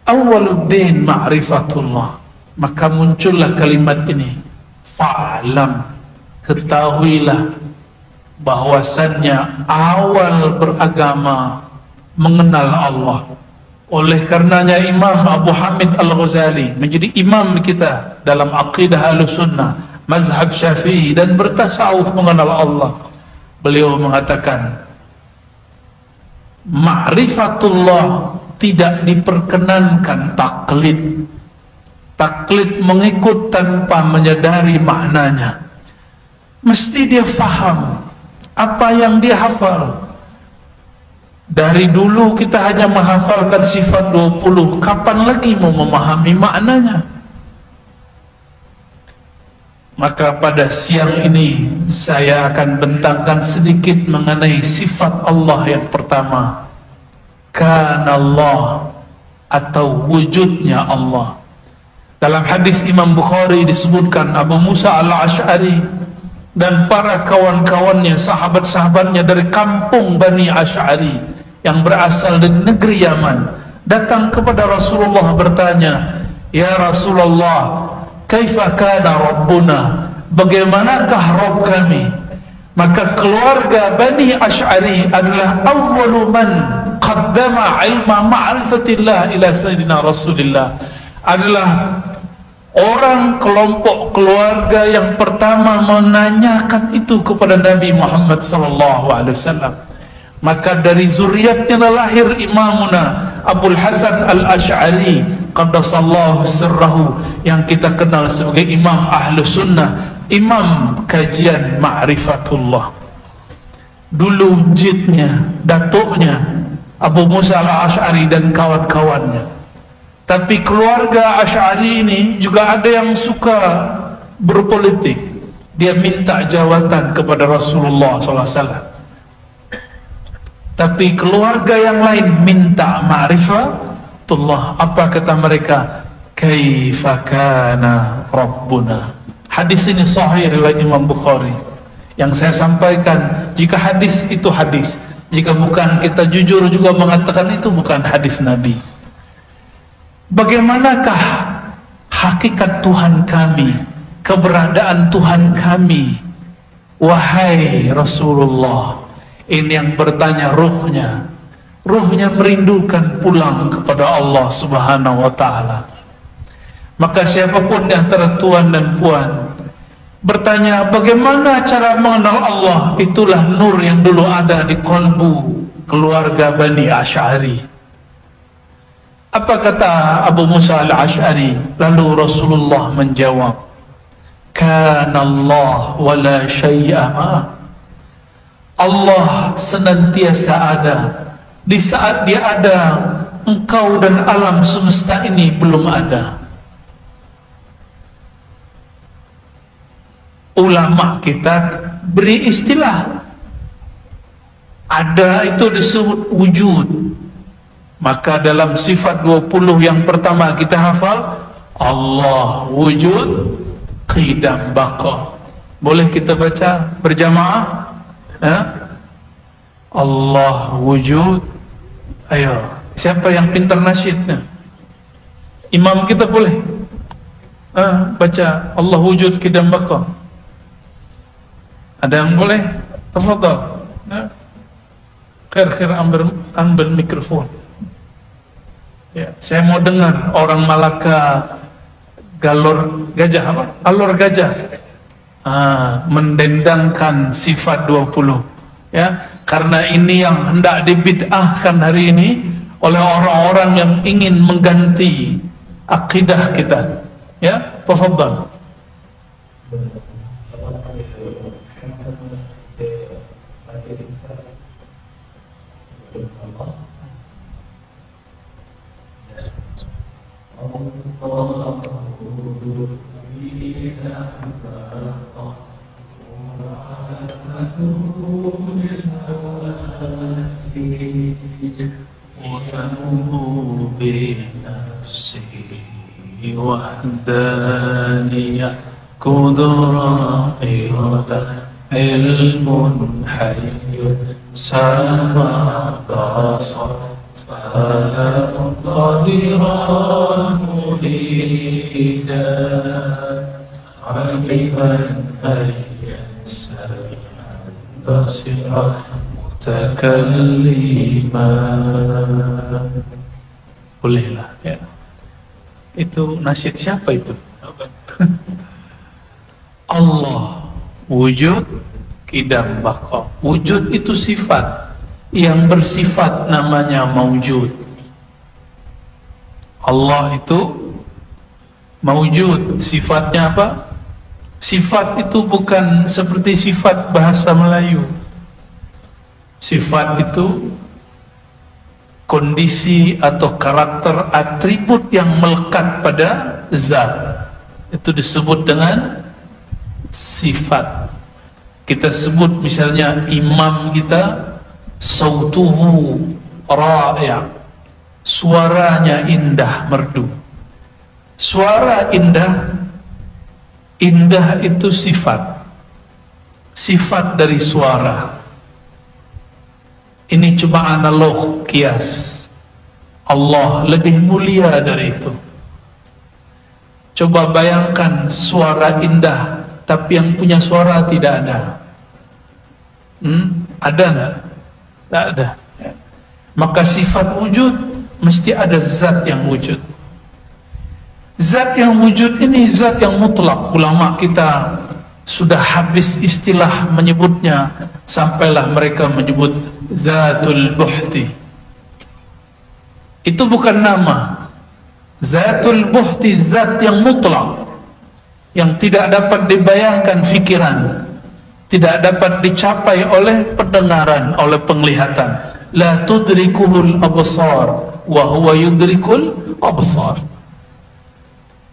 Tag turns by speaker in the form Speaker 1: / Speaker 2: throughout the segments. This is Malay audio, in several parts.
Speaker 1: Awwaluddin ma'rifatullah. Maka muncullah kalimat ini, fa'lam, ketahuilah bahwasannya awal beragama mengenal Allah. Oleh karenanya Imam Abu Hamid Al-Ghazali menjadi imam kita dalam aqidah Ahlussunnah, mazhab Syafi'i, dan bertasawuf mengenal Allah. Beliau mengatakan, ma'rifatullah tidak diperkenankan taklid. Taklid mengikut tanpa menyadari maknanya. Mesti dia faham apa yang dia hafal. Dari dulu kita hanya menghafalkan sifat 20, kapan lagi mau memahami maknanya? Maka pada siang ini saya akan bentangkan sedikit mengenai sifat Allah yang pertama, Kanallah, atau wujudnya Allah. Dalam hadis Imam Bukhari disebutkan Abu Musa Al-Ash'ari dan para kawan-kawannya, sahabat-sahabatnya dari kampung Bani Ash'ari yang berasal dari negeri Yaman, datang kepada Rasulullah bertanya, ya Rasulullah, kaifa kana Rabbuna, bagaimanakah Rabb kami? Maka keluarga Bani Ash'ari adalah awwalu man qaddama ilma ma'rifatillah ila Sayyidina Rasulillah, adalah orang kelompok keluarga yang pertama menanyakan itu kepada Nabi Muhammad sallallahu alaihi wasallam. Maka dari zuriatnya lahir Imamuna Abul Hasan Al-Ash'ari qaddasallahu sirrahu, yang kita kenal sebagai Imam Ahlus Sunnah, Imam kajian Ma'rifatullah. Dulu jidnya, datuknya Abu Musa Al-Ash'ari dan kawan-kawannya. Tapi keluarga Ash'ari ini juga ada yang suka berpolitik. Dia minta jawatan kepada Rasulullah SAW. Tapi keluarga yang lain minta ma'rifatullah. Apa kata mereka? Kaifa kana Rabbuna. Hadis ini sahih riwayat Imam Bukhari. Yang saya sampaikan, jika hadis itu hadis, jika bukan, kita jujur juga mengatakan itu bukan hadis Nabi. Bagaimanakah hakikat Tuhan kami, keberadaan Tuhan kami, wahai Rasulullah? Ini yang bertanya ruhnya. Ruhnya merindukan pulang kepada Allah Subhanahu wa ta'ala. Maka siapapun di antara tuan dan puan bertanya bagaimana cara mengenal Allah, itulah nur yang dulu ada di kolbu keluarga Bani Ash'ari. Apa kata Abu Musa Al-Ash'ari? Lalu Rasulullah menjawab, Kanallah wa la syai'a ma'ah. Allah senantiasa ada. Di saat dia ada, engkau dan alam semesta ini belum ada. Ulama kita beri istilah, ada itu disebut wujud. Maka dalam sifat 20 yang pertama kita hafal, Allah wujud qidam baqa. Boleh kita baca berjamaah? Allah wujud. Ayo, siapa yang pintar nasyidnya? Imam kita boleh baca Allah wujud qidam baqa. Ada yang boleh? Tafadhal. Khair ambil mikrofon. Ya, saya mau dengar orang Malaka galor gajah apa? Alor gajah. Mendendangkan sifat 20. Ya, karena ini yang hendak dibid'ahkan hari ini oleh orang-orang yang ingin mengganti akidah kita. Ya, tafadhal. بنفسه وحدانية قدرة إرادة علم حي سما بصر فلا قادرا مريدا علما أن ينسى بصيرا متكلما. Bolehlah ya. Itu nasyid siapa itu? Allah wujud qidam baqa. Wujud itu sifat, yang bersifat namanya maujud. Allah itu maujud, sifatnya apa? Sifat itu bukan seperti sifat bahasa Melayu. Sifat itu kondisi atau karakter, atribut yang melekat pada zat. Itu disebut dengan sifat. Kita sebut misalnya imam kita, sautuhu ra'i', suaranya indah, merdu. Suara indah, indah itu sifat, sifat dari suara. Ini cuma analog, kias. Allah lebih mulia dari itu. Coba bayangkan suara indah, tapi yang punya suara tidak ada. Ada nggak? Tak ada. Maka sifat wujud mesti ada zat yang wujud. Zat yang wujud ini zat yang mutlak. Ulama kita sudah habis istilah menyebutnya, sampailah mereka menyebut zatul buhti. Itu bukan nama. Zatul buhti zat yang mutlak, yang tidak dapat dibayangkan fikiran, tidak dapat dicapai oleh pendengaran, oleh penglihatan. La tudrikuhul absar wa huwa yudrikul absar.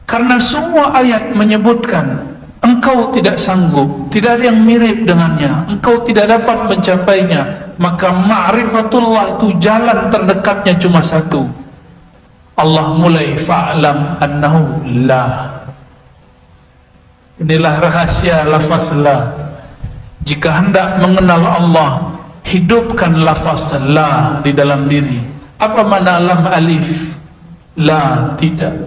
Speaker 1: Karena semua ayat menyebutkan engkau tidak sanggup, tidak ada yang mirip dengannya, engkau tidak dapat mencapainya. Maka ma'rifatullah itu jalan terdekatnya cuma satu. Allah mulai fa'lam annahu la. Inilah rahasia lafaz la. Jika hendak mengenal Allah, hidupkan lafaz la di dalam diri. Apa makna lam alif? La, tidak.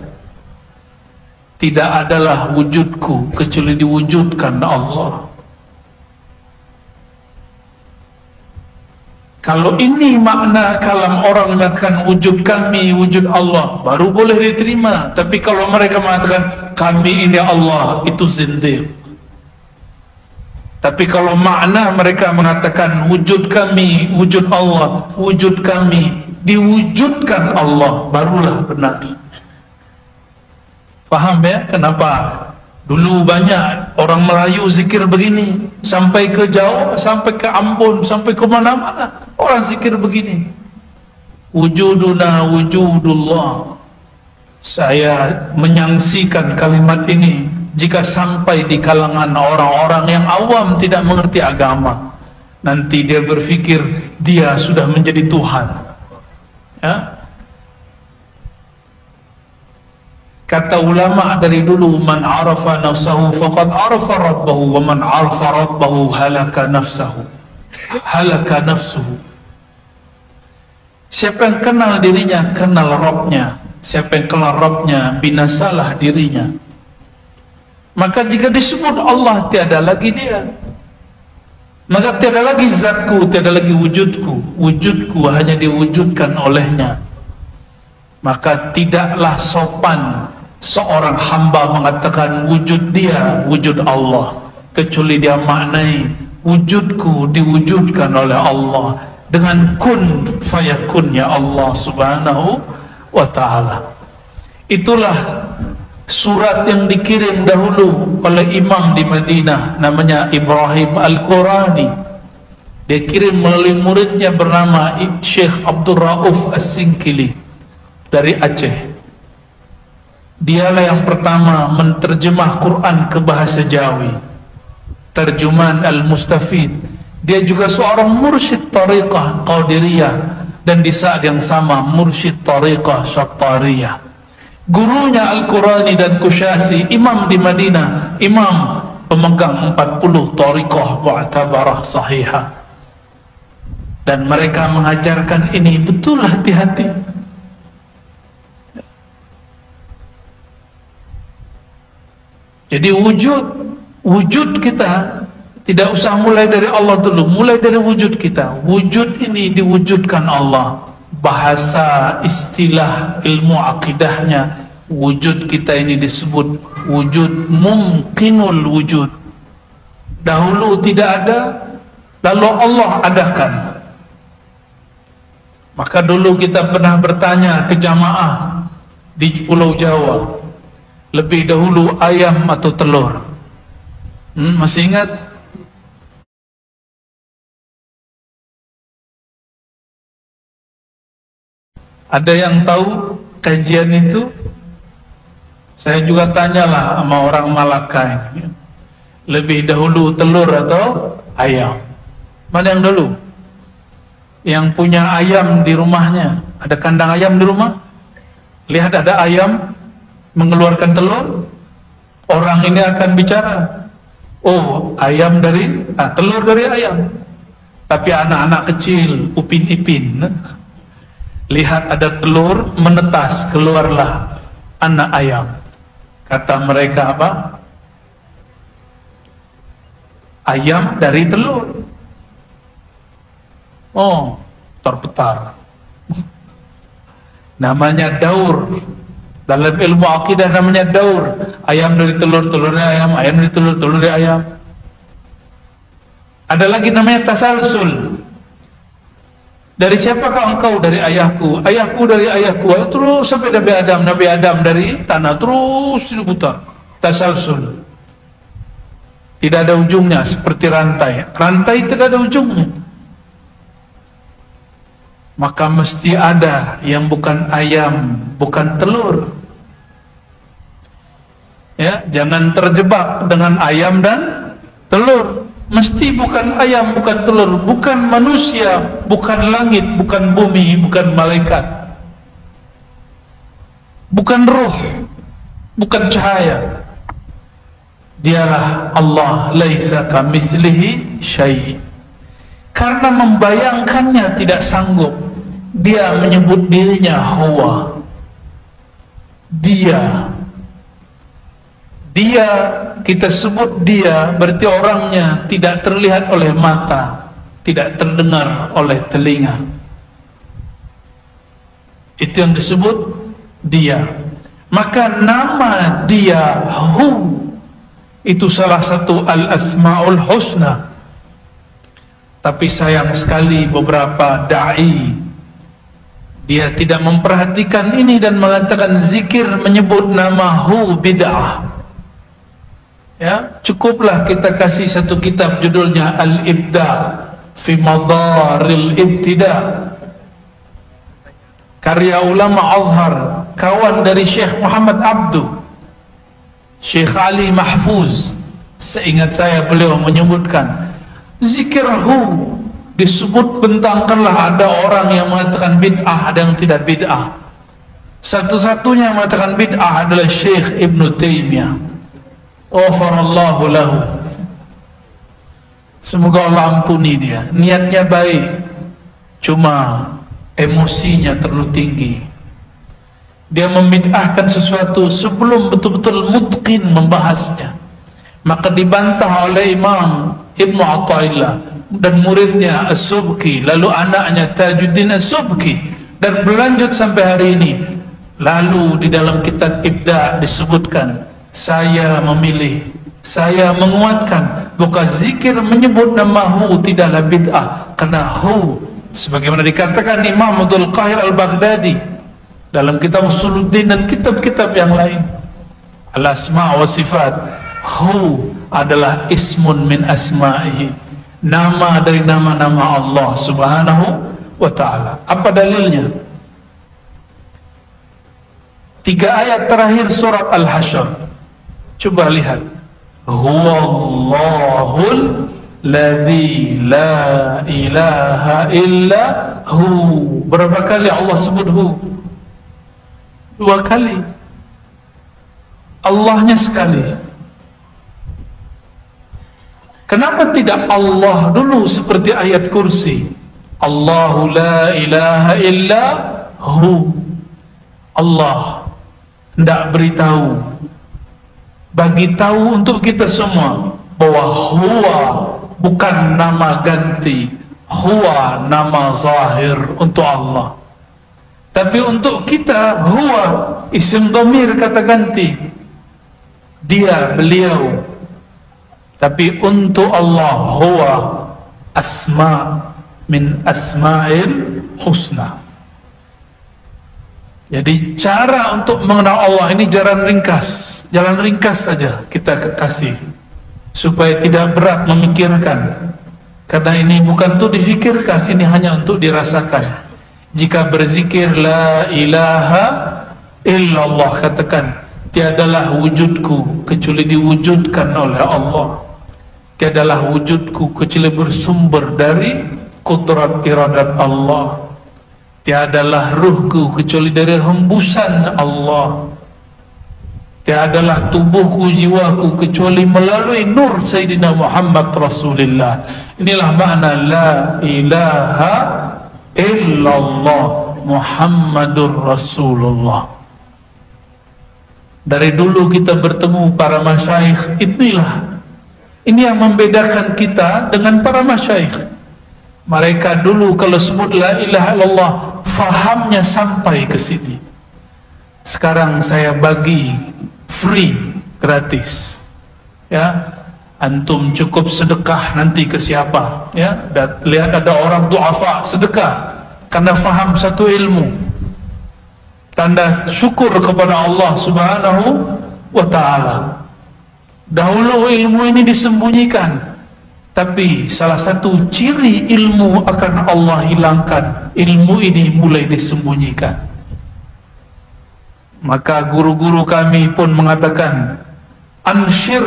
Speaker 1: Tidak adalah wujudku kecuali diwujudkan Allah. Kalau ini makna kalam orang mengatakan wujud kami, wujud Allah, baru boleh diterima. Tapi kalau mereka mengatakan kami ini Allah, itu zindiq. Tapi kalau makna mereka mengatakan wujud kami, wujud Allah, wujud kami, diwujudkan Allah, barulah benar. Faham ya kenapa dulu banyak orang Melayu zikir begini, sampai ke Jawa, sampai ke Ambon, sampai ke mana-mana orang zikir begini, wujuduna wujudullah. Saya menyaksikan kalimat ini jika sampai di kalangan orang-orang yang awam tidak mengerti agama, nanti dia berpikir dia sudah menjadi Tuhan ya. Kata ulama dari dulu, man arafa nafsahu faqad arafa rabbahu, wa man arafa rabbahu halaka nafsahu, halaka nafsuhu. Siapa yang kenal dirinya, kenal Rabbnya. Siapa yang kenal Rabbnya, binasalah dirinya. Maka jika disebut Allah, tiada lagi dia. Maka tiada lagi zatku, tiada lagi wujudku. Wujudku hanya diwujudkan olehnya. Maka tidaklah sopan seorang hamba mengatakan wujud dia, wujud Allah, kecuali dia maknai wujudku diwujudkan oleh Allah dengan kun fayakunnya Allah subhanahu wa ta'ala. Itulah surat yang dikirim dahulu oleh imam di Madinah, namanya Ibrahim Al-Qurani. Dia kirim melalui muridnya bernama Syekh Abdul Rauf As-Sinkili dari Aceh. Dialah yang pertama menterjemah Quran ke bahasa Jawi, terjemahan Al-Mustafid. Dia juga seorang mursyid tariqah Qadiriyah, dan di saat yang sama mursyid tariqah Syattariyah. Gurunya Al-Qurani dan Kusyasi, imam di Madinah, imam pemegang 40 tariqah mu'tabarah sahihah. dan mereka mengajarkan ini. Betul, hati-hati. Jadi wujud kita tidak usah mulai dari Allah dulu, mulai dari wujud kita. Wujud ini diwujudkan Allah. Bahasa istilah ilmu akidahnya, wujud kita ini disebut wujud mungkinul wujud. Dahulu tidak ada, lalu Allah adakan. Maka dulu kita pernah bertanya ke jamaah di Pulau Jawa, lebih dahulu ayam atau telur? Masih ingat? Ada yang tahu kajian itu? Saya juga tanyalah sama orang Malaka ini. Lebih dahulu telur atau ayam? Mana yang dulu? Yang punya ayam di rumahnya, ada kandang ayam di rumah, lihat ada ayam mengeluarkan telur, orang ini akan bicara, oh ayam dari, telur dari ayam. Tapi anak-anak kecil, upin ipin, lihat ada telur menetas, keluarlah anak ayam. Kata mereka apa? Ayam dari telur. Oh, terputar. Namanya daur. Dalam ilmu akidah namanya daur. Ayam dari telur, telurnya ayam. Ayam dari telur, telur dari ayam. Ada lagi namanya tasalsul. Dari siapakah engkau? Dari ayahku. Ayahku dari ayahku. Terus sampai Nabi Adam. Nabi Adam dari tanah. Terus diputar. Tasalsul. Tidak ada ujungnya, seperti rantai. Rantai tidak ada ujungnya. Maka mesti ada yang bukan ayam, bukan telur. Ya, jangan terjebak dengan ayam dan telur. Mesti bukan ayam, bukan telur, bukan manusia, bukan langit, bukan bumi, bukan malaikat, bukan ruh, bukan cahaya. Dialah Allah, laisa kamitslihi syai'. Karena membayangkannya tidak sanggup, dia menyebut dirinya huwa. Dia, kita sebut dia, berarti orangnya tidak terlihat oleh mata, tidak terdengar oleh telinga. Itu yang disebut dia. Maka nama dia hu, itu salah satu al-asma'ul husna. Tapi sayang sekali beberapa da'i, dia tidak memperhatikan ini dan mengatakan zikir menyebut nama hu bid'ah. Ya, cukuplah kita kasih satu kitab judulnya Al-Ibda fi Madaril Ibtida, karya ulama Azhar, kawan dari Syekh Muhammad Abdu, Syekh Ali Mahfuz. Seingat saya beliau menyebutkan zikir hu disebut, bentangkanlah ada orang yang mengatakan bid'ah, ada yang tidak bid'ah. Satu-satunya yang mengatakan bid'ah adalah Syekh Ibn Taymiyah, ghafarallahu lahu. Semoga Allah ampuni dia. Niatnya baik, cuma emosinya terlalu tinggi. Dia membid'ahkan sesuatu sebelum betul-betul mutqin membahasnya. Maka dibantah oleh Imam Ibnu Athaillah dan muridnya As-Subki, lalu anaknya Tajuddin As-Subki, dan berlanjut sampai hari ini. Lalu di dalam kitab Ibda disebutkan, saya memilih, saya menguatkan bukan zikir menyebut nama hu tidaklah bid'ah, karena hu sebagaimana dikatakan Imam Abdul Qahir Al-Baghdadi dalam kitab Usuluddin dan kitab-kitab yang lain, Al-Asma' wa Sifat, hu adalah ismun min asma'ihi, nama dari nama-nama Allah Subhanahu wa ta'ala. Apa dalilnya? 3 ayat terakhir surat Al-Hasyr. Coba lihat. Huwallahul ladzi la ilaha illa hu. Berapa kali Allah sebut hu? 2 kali. Allahnya sekali. Kenapa tidak Allah dulu seperti ayat kursi? Allahu la ilaha illa hu. Allah hendak beritahu, bagi tahu untuk kita semua bahwa huwa bukan nama ganti, huwa nama zahir untuk Allah. Tapi untuk kita huwa isim dhamir kata ganti, dia, beliau. Tapi untuk Allah huwa asma min asma'il husna. Jadi cara untuk mengenal Allah ini jalan ringkas saja kita kasih, supaya tidak berat memikirkan. Karena ini bukan untuk difikirkan, ini hanya untuk dirasakan. Jika berzikir la ilaha illallah, katakan tiadalah wujudku kecuali diwujudkan oleh Allah, tiadalah wujudku kecuali bersumber dari kudrat iradat Allah, tiadalah ruhku kecuali dari hembusan Allah, tiadalah tubuhku, jiwaku kecuali melalui nur Sayyidina Muhammad Rasulullah. Inilah makna la ilaha illallah Muhammadur Rasulullah. Dari dulu kita bertemu para masyayikh, ini yang membedakan kita dengan para masyayikh. Mereka dulu kalau sebut la ilaha illallah, fahamnya sampai ke sini. Sekarang saya bagi free, gratis. Ya, antum cukup sedekah nanti ke siapa? Ya, dan lihat ada orang du'afa sedekah karena faham satu ilmu. Tanda syukur kepada Allah Subhanahu wa ta'ala. Dahulu ilmu ini disembunyikan, tapi salah satu ciri ilmu akan Allah hilangkan, ilmu ini mulai disembunyikan. Maka guru-guru kami pun mengatakan, anshir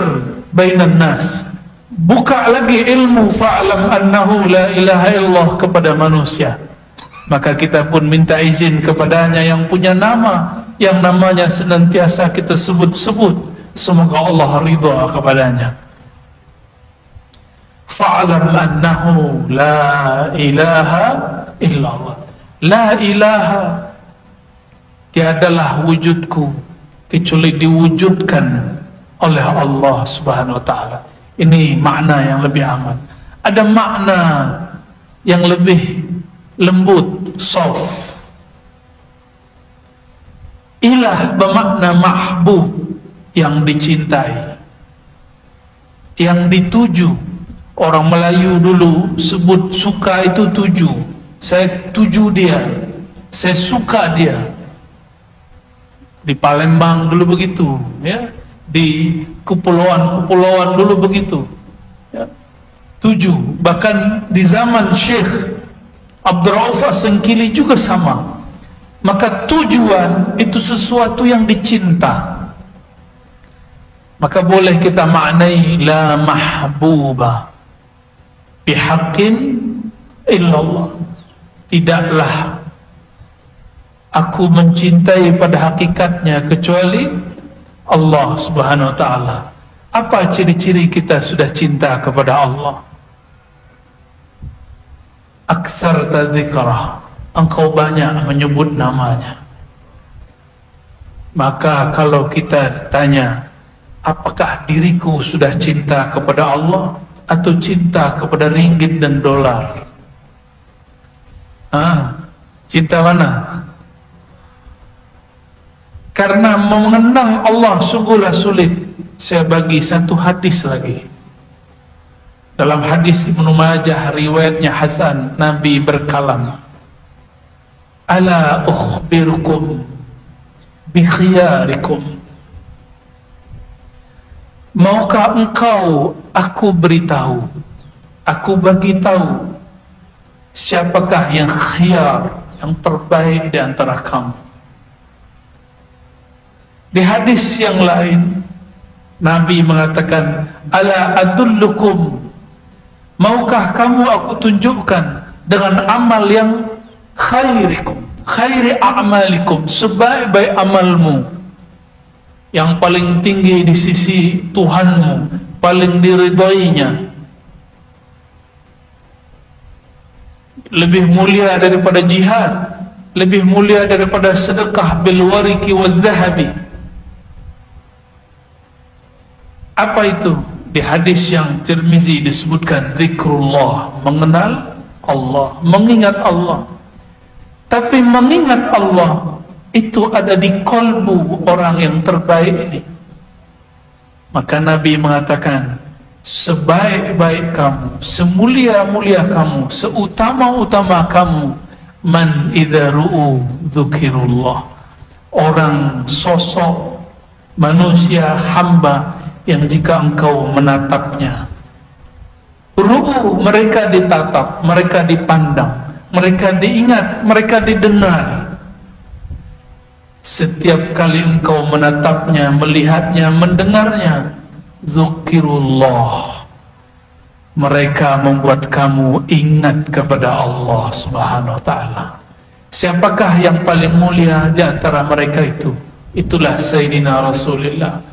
Speaker 1: bainan nas, buka lagi ilmu fa'lam annahu la ilaha illallah kepada manusia. Maka kita pun minta izin kepadanya yang punya nama, yang namanya senantiasa kita sebut-sebut, semoga Allah ridha kepadanya. Fa'lam annahu la ilaha illallah. La ilaha, tiadalah wujudku kecuali diwujudkan oleh Allah Subhanahu wa ta'ala. Ini makna yang lebih aman. Ada makna yang lebih lembut, soft. Ilah bermakna mahbub, yang dicintai, yang dituju. Orang Melayu dulu sebut suka itu tuju. Saya tuju dia, saya suka dia. Di Palembang dulu begitu, ya. Di kepulauan dulu begitu, ya. Tuju. Bahkan di zaman Syekh Abdurrauf As-Sengkili juga sama. Maka tujuan itu sesuatu yang dicinta. Maka boleh kita maknai la mahbuba bihaqqin illallah. Tidaklah aku mencintai pada hakikatnya kecuali Allah Subhanahu wa ta'ala. Apa ciri-ciri kita sudah cinta kepada Allah? Aksarta dzikrah, engkau banyak menyebut namanya. Maka kalau kita tanya, apakah diriku sudah cinta kepada Allah atau cinta kepada ringgit dan dolar? Cinta mana? Karena mengenang Allah sungguhlah sulit. Saya bagi satu hadis lagi. Dalam hadis Ibnu Majah riwayatnya Hasan, Nabi berkalam, ala ukhbirukum bi khiyarikum. Maukah engkau aku beritahu, aku bagi tahu siapakah yang khiyar, yang terbaik di antara kamu? Di hadis yang lain Nabi mengatakan, ala adullukum, maukah kamu aku tunjukkan dengan amal yang khairikum, khairi a'malikum, sebaik-baik amalmu, yang paling tinggi di sisi Tuhanmu, paling diridainya. lebih mulia daripada jihad, lebih mulia daripada sedekah bil wariki wal zahabi. Apa itu? Di hadis yang Tirmizi disebutkan zikrullah, mengenal Allah, mengingat Allah. Tapi mengingat Allah itu ada di kolbu orang yang terbaik ini. Maka Nabi mengatakan, sebaik-baik kamu, semulia-mulia kamu, seutama-utama kamu, man idza ru'u dzukirullah, orang, sosok manusia, hamba yang jika engkau menatapnya, ru'u, mereka ditatap, mereka dipandang, mereka diingat, mereka didengar. Setiap kali engkau menatapnya, melihatnya, mendengarnya, dzukirullah, mereka membuat kamu ingat kepada Allah Subhanahu wa ta'ala. Siapakah yang paling mulia di antara mereka itu? Itulah Sayyidina Rasulullah.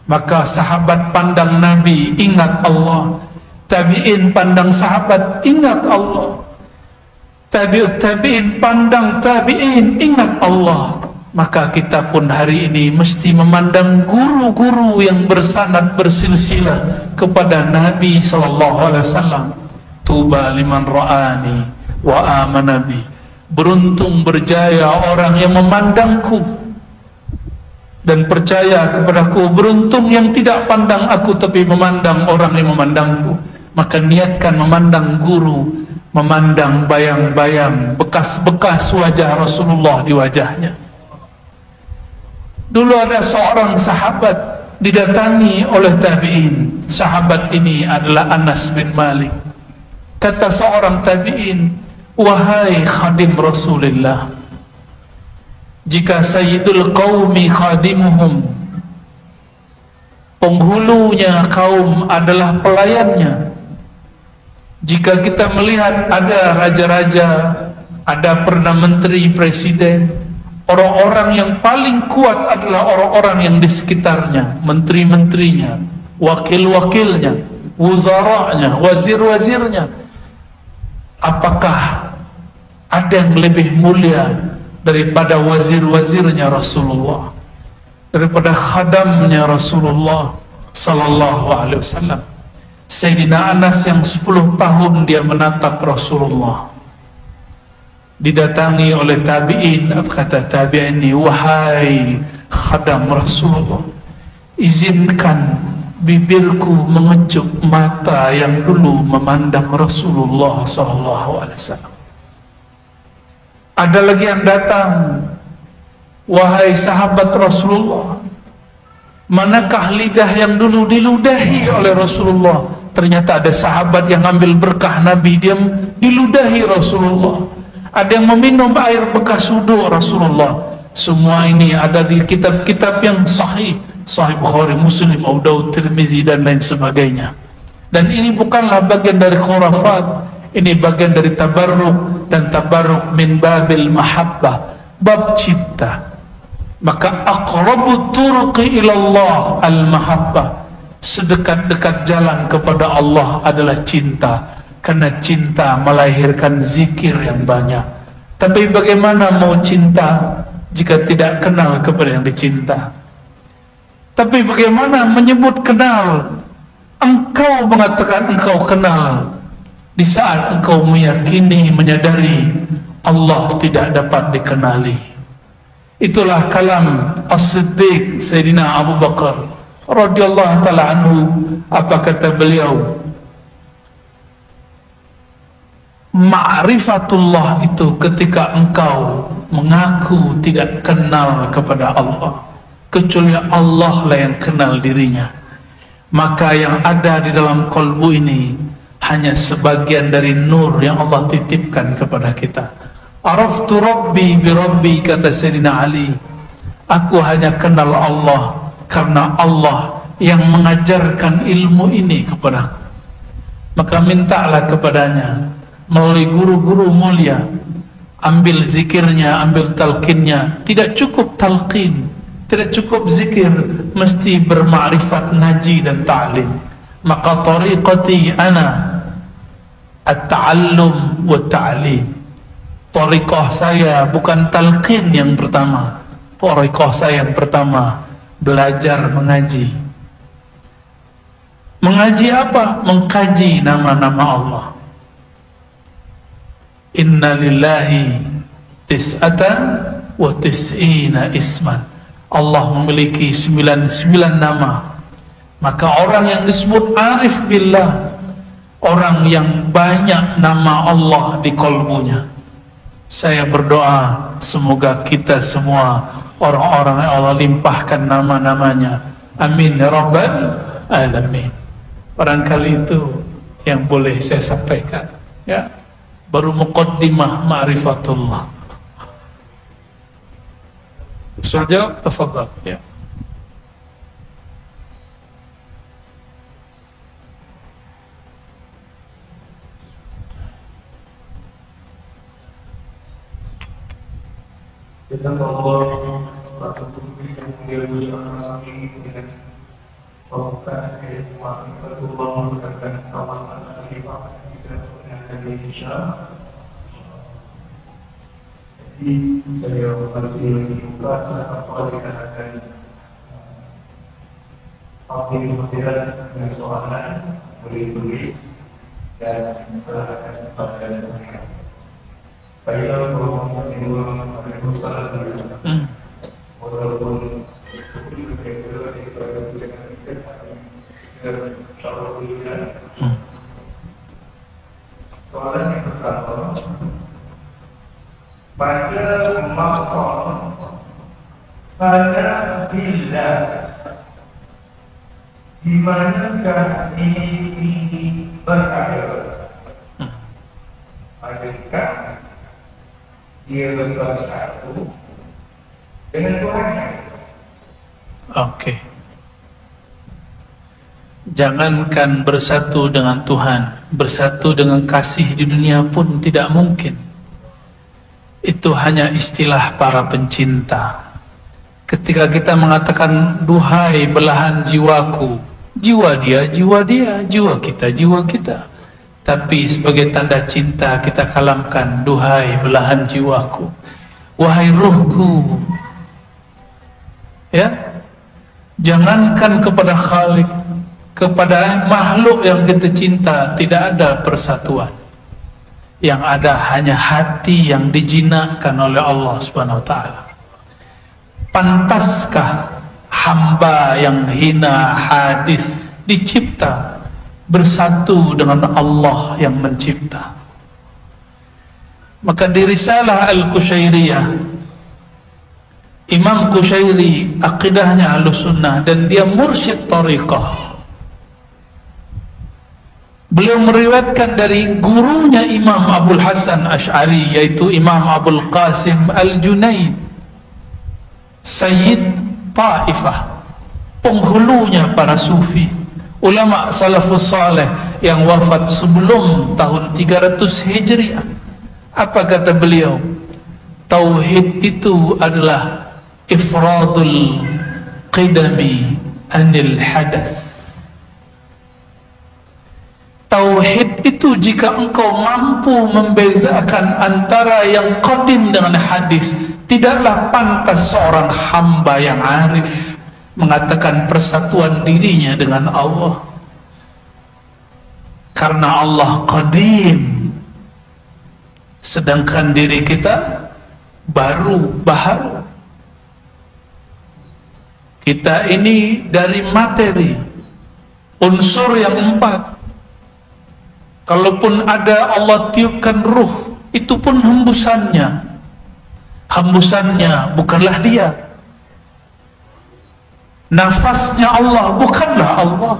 Speaker 1: Maka sahabat pandang Nabi, ingat Allah. Tabi'in pandang sahabat, ingat Allah. Tabi'in pandang tabi'in, ingat Allah. Maka kita pun hari ini mesti memandang guru-guru yang bersanad bersilsilah kepada Nabi SAW. Tuba liman ra'ani wa amana bi. Beruntung berjaya orang yang memandangku dan percaya kepadaku. Beruntung yang tidak pandang aku tapi memandang orang yang memandangku. Maka niatkan memandang guru, memandang bayang-bayang bekas-bekas wajah Rasulullah di wajahnya. Dulu ada seorang sahabat didatangi oleh tabi'in. Sahabat ini adalah Anas bin Malik. Kata seorang tabi'in, wahai khadim Rasulullah, jika sayyidul qaumi khadimuhum, penghulunya kaum adalah pelayannya. Jika kita melihat ada raja-raja, ada perdana menteri, presiden, orang-orang yang paling kuat adalah orang-orang yang di sekitarnya, menteri-menterinya, wakil-wakilnya, wuzaranya, wazir-wazirnya. Apakah ada yang lebih mulia daripada wazir-wazirnya Rasulullah, daripada khadamnya Rasulullah sallallahu alaihi wasallam? Sayyidina Anas yang 10 tahun dia menatap Rasulullah, didatangi oleh tabi'in. Apa kata tabi'in ini? Wahai khadam Rasulullah, izinkan bibirku mengecup mata yang dulu memandang Rasulullah SAW. Ada lagi yang datang, wahai sahabat Rasulullah, manakah lidah yang dulu diludahi oleh Rasulullah? Ternyata ada sahabat yang ambil berkah Nabi, dia diludahi Rasulullah. Ada yang meminum air bekas wudhu Rasulullah. Semua ini ada di kitab-kitab yang sahih, Sahih Bukhari, Muslim, Abu Daud, Tirmizi dan lain sebagainya. Dan ini bukanlah bagian dari khurafat, ini bagian dari tabarruk, dan tabarruk min babil mahabbah, bab cinta. Maka aqrabu turuqi ilallah al-mahabbah, sedekat-dekat jalan kepada Allah adalah cinta. Karena cinta melahirkan zikir yang banyak. Tapi bagaimana mau cinta jika tidak kenal kepada yang dicinta? Tapi bagaimana menyebut kenal? Engkau mengatakan engkau kenal di saat engkau meyakini, menyadari Allah tidak dapat dikenali. Itulah kalam As-Siddiq Sayyidina Abu Bakar radhiyallahu ta'ala anhu. Apa kata beliau? Ma'rifatullah itu ketika engkau mengaku tidak kenal kepada Allah, kecuali Allah lah yang kenal dirinya. Maka yang ada di dalam kolbu ini hanya sebagian dari nur yang Allah titipkan kepada kita. Araftu Rabbi bi Rabbi, kata Sayyidina Ali, aku hanya kenal Allah karena Allah yang mengajarkan ilmu ini kepadaku. Maka mintalah kepadanya melalui guru-guru mulia. Ambil zikirnya, ambil talqinnya. Tidak cukup talqin, tidak cukup zikir, mesti bermakrifat, ngaji dan ta'lim. Maka tariqati ana at-ta'allum wa ta'lim. Thariqah saya bukan talqin yang pertama. Thariqah saya yang pertama belajar mengaji. Mengaji apa? Mengkaji nama-nama Allah. Inna lillahi tis'atan wa tis'ina isman. Allah memiliki 99 nama. Maka orang yang disebut arif billah, orang yang banyak nama Allah di kolbunya. Saya berdoa semoga kita semua orang-orang yang Allah limpahkan nama-namanya. Amin ya rabbal alamin. Barangkali itu yang boleh saya sampaikan, ya. Baru muqaddimah ma'rifatullah. Jawab, tafadhal, ya.
Speaker 2: Saya masih buka apa dikatakan pembimbingan dengan soalan boleh tulis dan serahkan kepada saya. Saya mengulang walaupun soalan yang pertama, pada maqam pada bila di manakah ini berada? Adakah dia bersatu dengan Tuhannya?
Speaker 1: Oke. Jangankan bersatu dengan Tuhan, bersatu dengan kasih di dunia pun tidak mungkin. Itu hanya istilah para pencinta. Ketika kita mengatakan duhai belahan jiwaku, jiwa dia, jiwa kita. Tapi sebagai tanda cinta kita kalamkan duhai belahan jiwaku, wahai ruhku. Ya, jangankan kepada Khalik, kepada makhluk yang kita cinta tidak ada persatuan. Yang ada hanya hati yang dijinakkan oleh Allah Subhanahu wa taala. Pantaskah hamba yang hina hadis dicipta bersatu dengan Allah yang mencipta? Maka di Risalah Al-Qushairiyah, Imam Qushairi akidahnya Ahlussunnah dan dia mursyid tariqah. Beliau meriwayatkan dari gurunya Imam Abul Hasan Asy'ari, yaitu Imam Abul Qasim Al-Junaid, Sayyid Taifah, penghulunya para sufi, ulama salafus saleh yang wafat sebelum tahun 300 Hijriah. Apa kata beliau? Tauhid itu adalah ifradul qidami anil hadath. Tauhid itu jika engkau mampu membezakan antara yang qadim dengan hadis, tidaklah pantas seorang hamba yang arif mengatakan persatuan dirinya dengan Allah. Karena Allah qadim, sedangkan diri kita baru. Kita ini dari materi, unsur yang 4. Kalaupun ada Allah tiupkan ruh, itu pun hembusannya. Hembusannya bukanlah dia. Nafasnya Allah bukanlah Allah.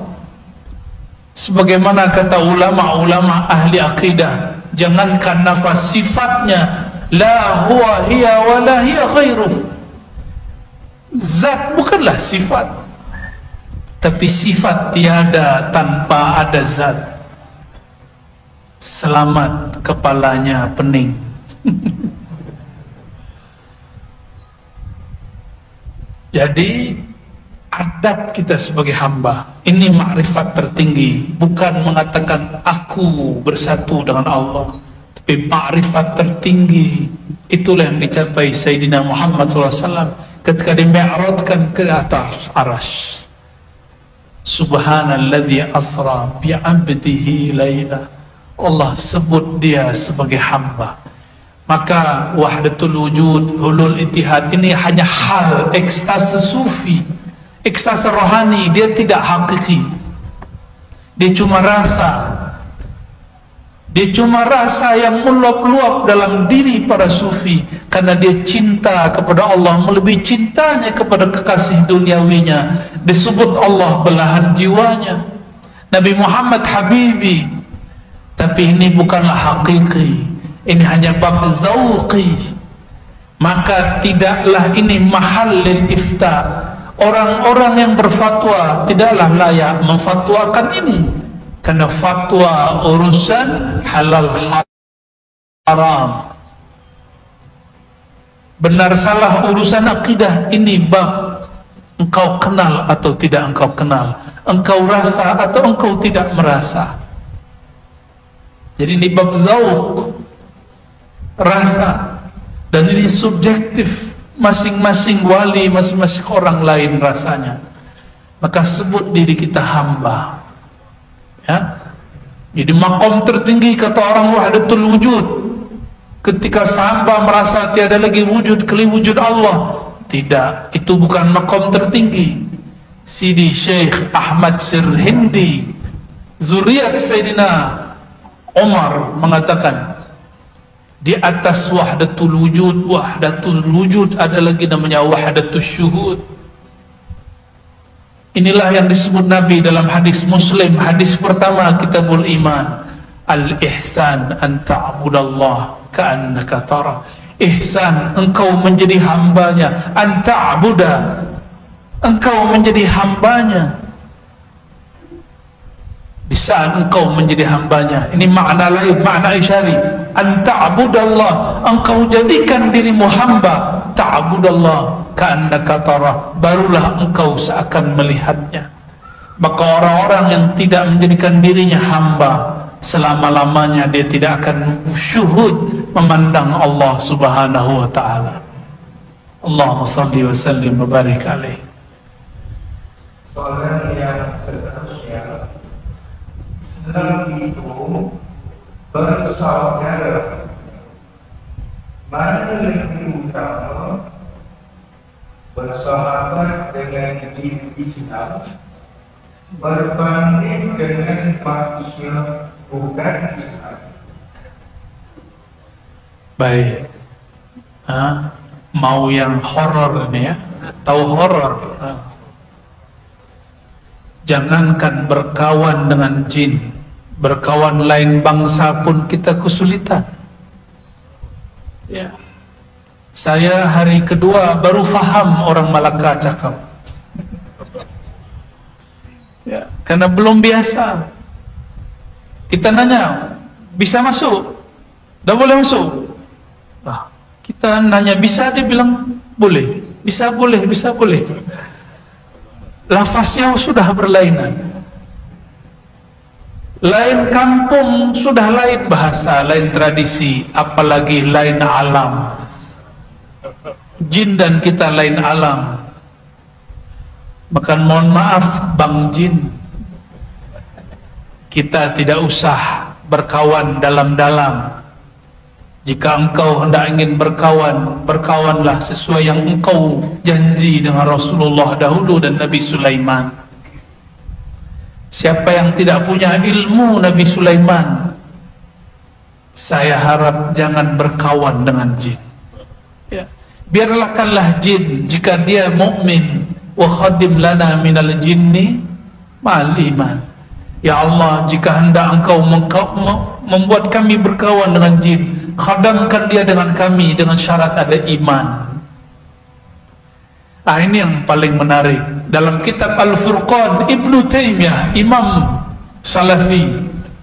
Speaker 1: Sebagaimana kata ulama-ulama ahli akidah, jangankan nafas, sifatnya la huwa hiya wa la hiya ghairuh. Zat bukanlah sifat, tapi sifat tiada tanpa ada zat. Selamat kepalanya pening. Jadi adab kita sebagai hamba ini ma'rifat tertinggi, bukan mengatakan aku bersatu dengan Allah, Tapi ma'rifat tertinggi itulah yang dicapai Sayyidina Muhammad SAW ketika dimi'rajkan ke atas arsy. Subhanalladzi asra bi'abdihi laila. Allah sebut dia sebagai hamba. Maka wahdatul wujud, hulul ittihad ini hanya hal ekstase sufi, ekstase rohani. Dia tidak hakiki, dia cuma rasa. Dia cuma rasa yang meluap-luap dalam diri para sufi, karena dia cinta kepada Allah melebihi cintanya kepada kekasih duniawinya. Disebut Allah belahan jiwanya, Nabi Muhammad Habibi. Tapi ini bukanlah hakiki, ini hanya bab zauqi. Maka tidaklah ini mahal lil ifta. Orang-orang yang berfatwa tidaklah layak memfatwakan ini, karena fatwa urusan halal haram, benar salah urusan akidah. Ini bab engkau kenal atau tidak engkau kenal, engkau rasa atau engkau tidak merasa. Jadi ini bab zauq, rasa, dan ini subjektif. Masing-masing wali, masing-masing orang lain rasanya. Maka sebut diri kita hamba. Ya, jadi makom tertinggi kata orang wahdatul wujud. Ketika hamba merasa tiada lagi wujud kecuali wujud Allah, tidak, itu bukan makom tertinggi. Sidi Syekh Ahmad Sirhindi, zuriat Sayyidina Umar, mengatakan di atas wahdatul wujud ada lagi namanya wahdatul syuhud. Inilah yang disebut Nabi dalam hadis Muslim, hadis pertama Kitabul Iman, al-ihsan an ta'budallah ka'annaka tara. Ihsan, engkau menjadi hambanya. An ta'buda, engkau menjadi hambanya. Di saat engkau menjadi hambanya, ini makna lain, makna isyari. An ta'budallah, engkau jadikan dirimu hamba. Ta'budallah ka'annaka tara, barulah engkau seakan melihatnya. Maka orang-orang yang tidak menjadikan dirinya hamba, selama-lamanya dia tidak akan syuhud memandang Allah Subhanahu wa ta'ala. Allahumma salli wa sallim wa barik alaih.
Speaker 2: Soalan yang seterusnya, Islam itu bersaudara, mana lebih utama, bersahabat dengan diri Islam berbanding dengan manusia bukan Islam?
Speaker 1: Baik, mau yang horor ini ya, tahu horor? Jangankan berkawan dengan jin, berkawan lain bangsa pun kita kesulitan. Ya, saya hari kedua baru faham orang Malaka cakap. Ya, karena belum biasa. Kita nanya, bisa masuk? Dah boleh masuk? Kita nanya bisa, dia bilang boleh. Bisa boleh, bisa boleh. Lafaznya sudah berlainan. Lain kampung, sudah lain bahasa, lain tradisi, apalagi lain alam. Jin dan kita lain alam. Maka mohon maaf Bang Jin, kita tidak usah berkawan dalam-dalam. Jika engkau hendak ingin berkawan, berkawanlah sesuai yang engkau janji dengan Rasulullah dahulu dan Nabi Sulaiman. Siapa yang tidak punya ilmu Nabi Sulaiman, saya harap jangan berkawan dengan jin. Ya, biarlahkanlah jin jika dia mukmin. Wa khadim lana minal jinni ma'al iman. Ya Allah, jika hendak engkau membuat kami berkawan dengan jin, khadamkan dia dengan kami dengan syarat ada iman. Ini yang paling menarik. Dalam kitab Al-Furqan, Ibnu Taimiyah, imam Salafi,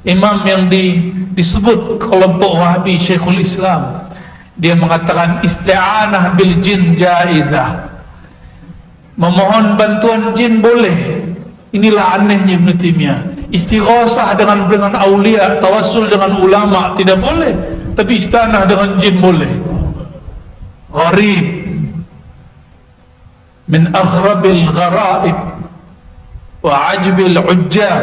Speaker 1: imam yang disebut kelompok Wahabi, Syekhul Islam, dia mengatakan isti'anah bil jin jaizah. Memohon bantuan jin boleh. Inilah anehnya Ibnu Taimiyah. Istighosah dengan aulia, tawassul dengan ulama tidak boleh, tapi isti'anah dengan jin boleh. Gharib min aghrabil gharaib wa ajbil ujjab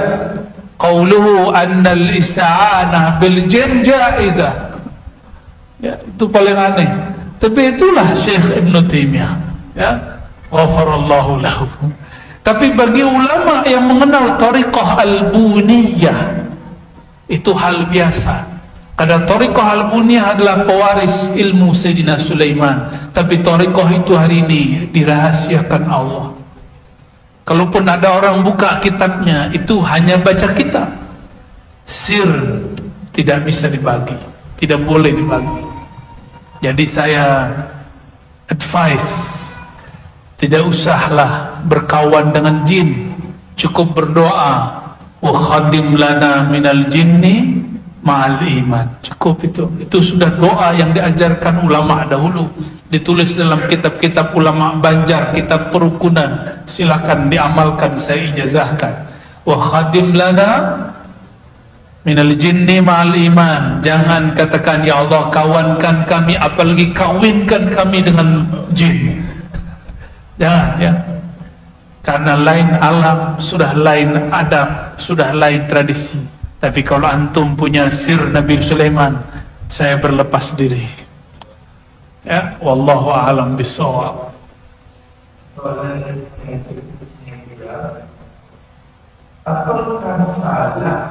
Speaker 1: qawluhu anna al-isti'anah bil jin jaizah. Ya, itu paling aneh. Tapi itulah Syekh Ibn Taimiyah, ya, ghafarallahu lahu. Tapi bagi ulama yang mengenal tariqah al-buniyah, itu hal biasa. Karena tariqah al-buniyah adalah pewaris ilmu Sayyidina Sulaiman. Tapi tariqah itu hari ini dirahasiakan Allah. Kalaupun ada orang buka kitabnya, itu hanya baca kitab. Sir tidak bisa dibagi, tidak boleh dibagi. Jadi saya advice, tidak usahlah berkawan dengan jin, cukup berdoa, wa khadim lana minal jinni ma'al iman. Cukup itu sudah doa yang diajarkan ulama dahulu, ditulis dalam kitab-kitab ulama Banjar, kitab perukunan. Silakan diamalkan, saya ijazahkan. Wa khadim lana minal jinni ma'al iman. Jangan katakan ya Allah kawankan kami, apalagi kawinkan kami dengan jin. Jangan, ya. Karena lain alam, sudah lain adab, sudah lain tradisi. Tapi kalau antum punya sir Nabi Sulaiman, saya berlepas diri. Ya, wallahu a'lam bissawab.
Speaker 2: Soalan yang kedua, apakah salah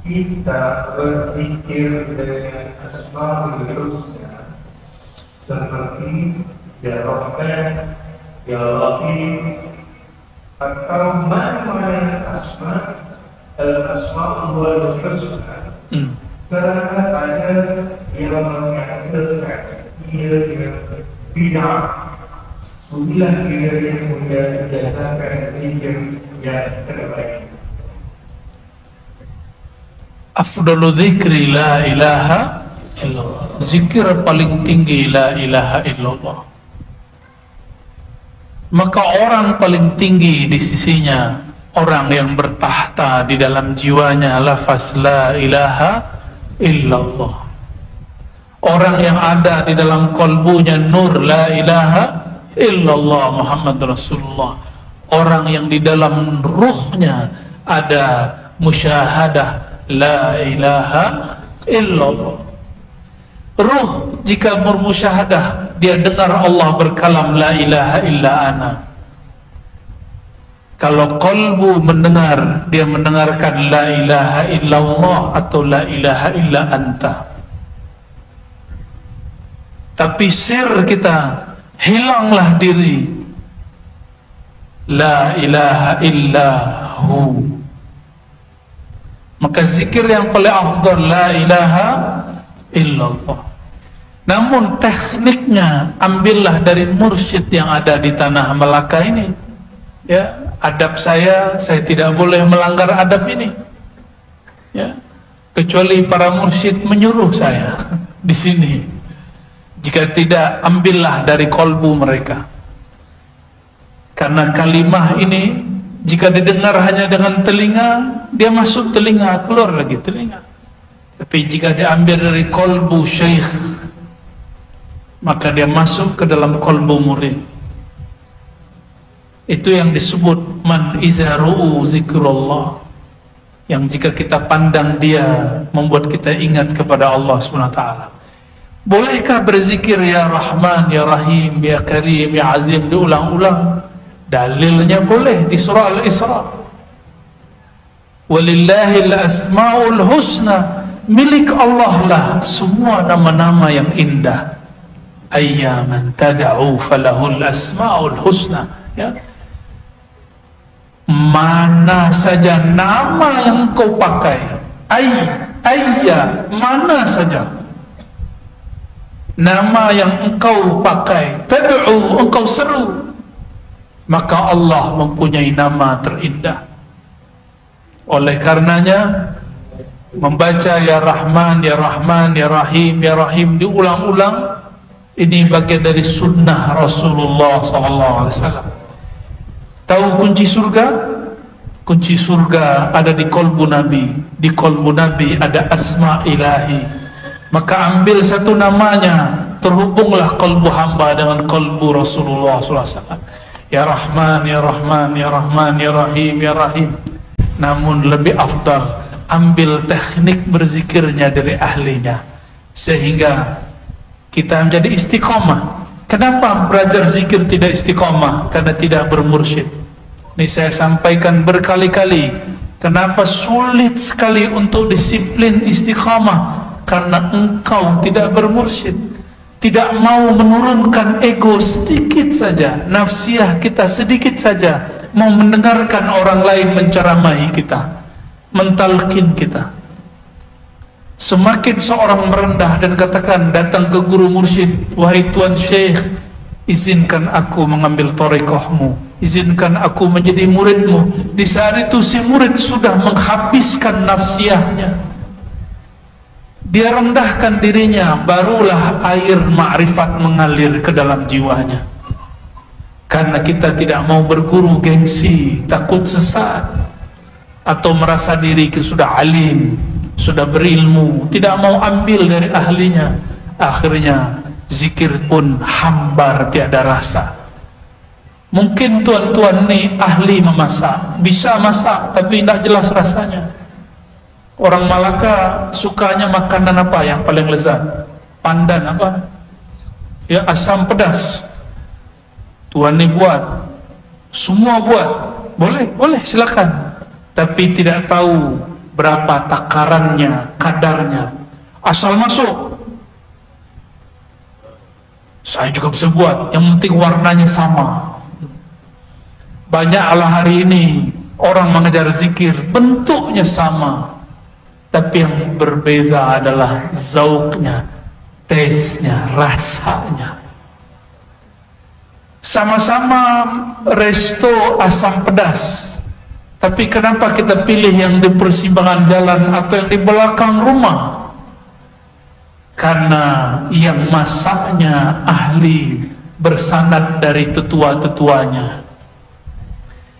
Speaker 2: kita berpikir dengan Asmaul Husna seperti Ya Rahman, Ya Rahim, atau mana-mana Asmaul Husna? Karena ada yang mengatakan ia yang bid'ah, inilah dia yang menjadikan zikir yang terbaik.
Speaker 1: Afdalu dzikri la ilaha illallah. Zikir paling tinggi la ilaha illallah. Maka orang paling tinggi di sisinya orang yang bertahta di dalam jiwanya lafaz la ilaha illallah. Orang yang ada di dalam kalbunya nur la ilaha illallah Muhammad Rasulullah. Orang yang di dalam ruhnya ada musyahadah la ilaha illallah. Ruh jika bermusyahadah, dia dengar Allah berkalam la ilaha illa ana. Kalau qalbu mendengar, dia mendengarkan la ilaha illallah atau la ilaha illa anta. Tapi sir kita, hilanglah diri la ilaha illahu. Maka zikir yang paling afdal la ilaha illallah. Namun tekniknya ambillah dari mursyid yang ada di tanah Melaka ini. Ya, adab saya tidak boleh melanggar adab ini. Ya, kecuali para mursyid menyuruh saya di sini. Jika tidak, ambillah dari kolbu mereka. Karena kalimah ini jika didengar hanya dengan telinga, dia masuk telinga, keluar lagi telinga. Tapi jika diambil dari kolbu syekh, maka dia masuk ke dalam kolbu murid. Itu yang disebut man izaru'u zikrullah, yang jika kita pandang dia membuat kita ingat kepada Allah SWT. Bolehkah berzikir ya Rahman, ya Rahim, ya Karim, ya Azim diulang-ulang? Dalilnya boleh di surah Al-Isra. Walillahil asma'ul husna, milik Allah lah semua nama-nama yang indah. Ayyaman tad'u falahul asma'ul husna. Ya, mana saja nama yang kau pakai, ayya, mana saja nama yang engkau pakai, tad'u, engkau seru, maka Allah mempunyai nama terindah. Oleh karenanya membaca ya Rahman, ya Rahman, ya Rahim, ya Rahim diulang-ulang, ini bagian dari sunnah Rasulullah SAW. Tahu kunci surga? Kunci surga ada di kolbu Nabi. Di kolbu Nabi ada asma ilahi. Maka ambil satu namanya, terhubunglah kolbu hamba dengan kolbu Rasulullah SAW. Ya Rahman, Ya Rahman, Ya Rahman, Ya Rahim, Ya Rahim. Namun lebih afdal ambil teknik berzikirnya dari ahlinya, sehingga kita menjadi istiqomah. Kenapa belajar zikir tidak istiqomah? Karena tidak bermursyid. Ini saya sampaikan berkali-kali. Kenapa sulit sekali untuk disiplin istiqamah? Karena engkau tidak bermursyid, tidak mau menurunkan ego sedikit saja, nafsiyah kita sedikit saja, mau mendengarkan orang lain menceramahi kita, mentalkin kita. Semakin seorang merendah dan katakan, datang ke guru mursyid, wahai tuan syekh, izinkan aku mengambil thariqahmu, izinkan aku menjadi muridmu. Di saat itu si murid sudah menghabiskan nafsiyahnya, dia rendahkan dirinya, barulah air ma'rifat mengalir ke dalam jiwanya. Karena kita tidak mau berguru gengsi, takut sesat, atau merasa diri sudah alim, sudah berilmu, tidak mau ambil dari ahlinya. Akhirnya zikir pun hambar, tiada rasa. Mungkin tuan-tuan ini ahli memasak, bisa masak, tapi tidak jelas rasanya. Orang Malaka sukanya makanan apa yang paling lezat? Pandan apa? Ya, asam pedas. Tuan ini buat, semua buat, boleh silakan. Tapi tidak tahu berapa takarannya, kadarnya. Asal masuk. Saya juga bisa buat, yang penting warnanya sama. Banyak ala hari ini orang mengejar zikir, bentuknya sama, tapi yang berbeza adalah zauknya, taste-nya, rasanya. Sama-sama resto asam pedas, tapi kenapa kita pilih yang di persimpangan jalan atau yang di belakang rumah? Karena yang masaknya ahli, bersanad dari tetua-tetuanya.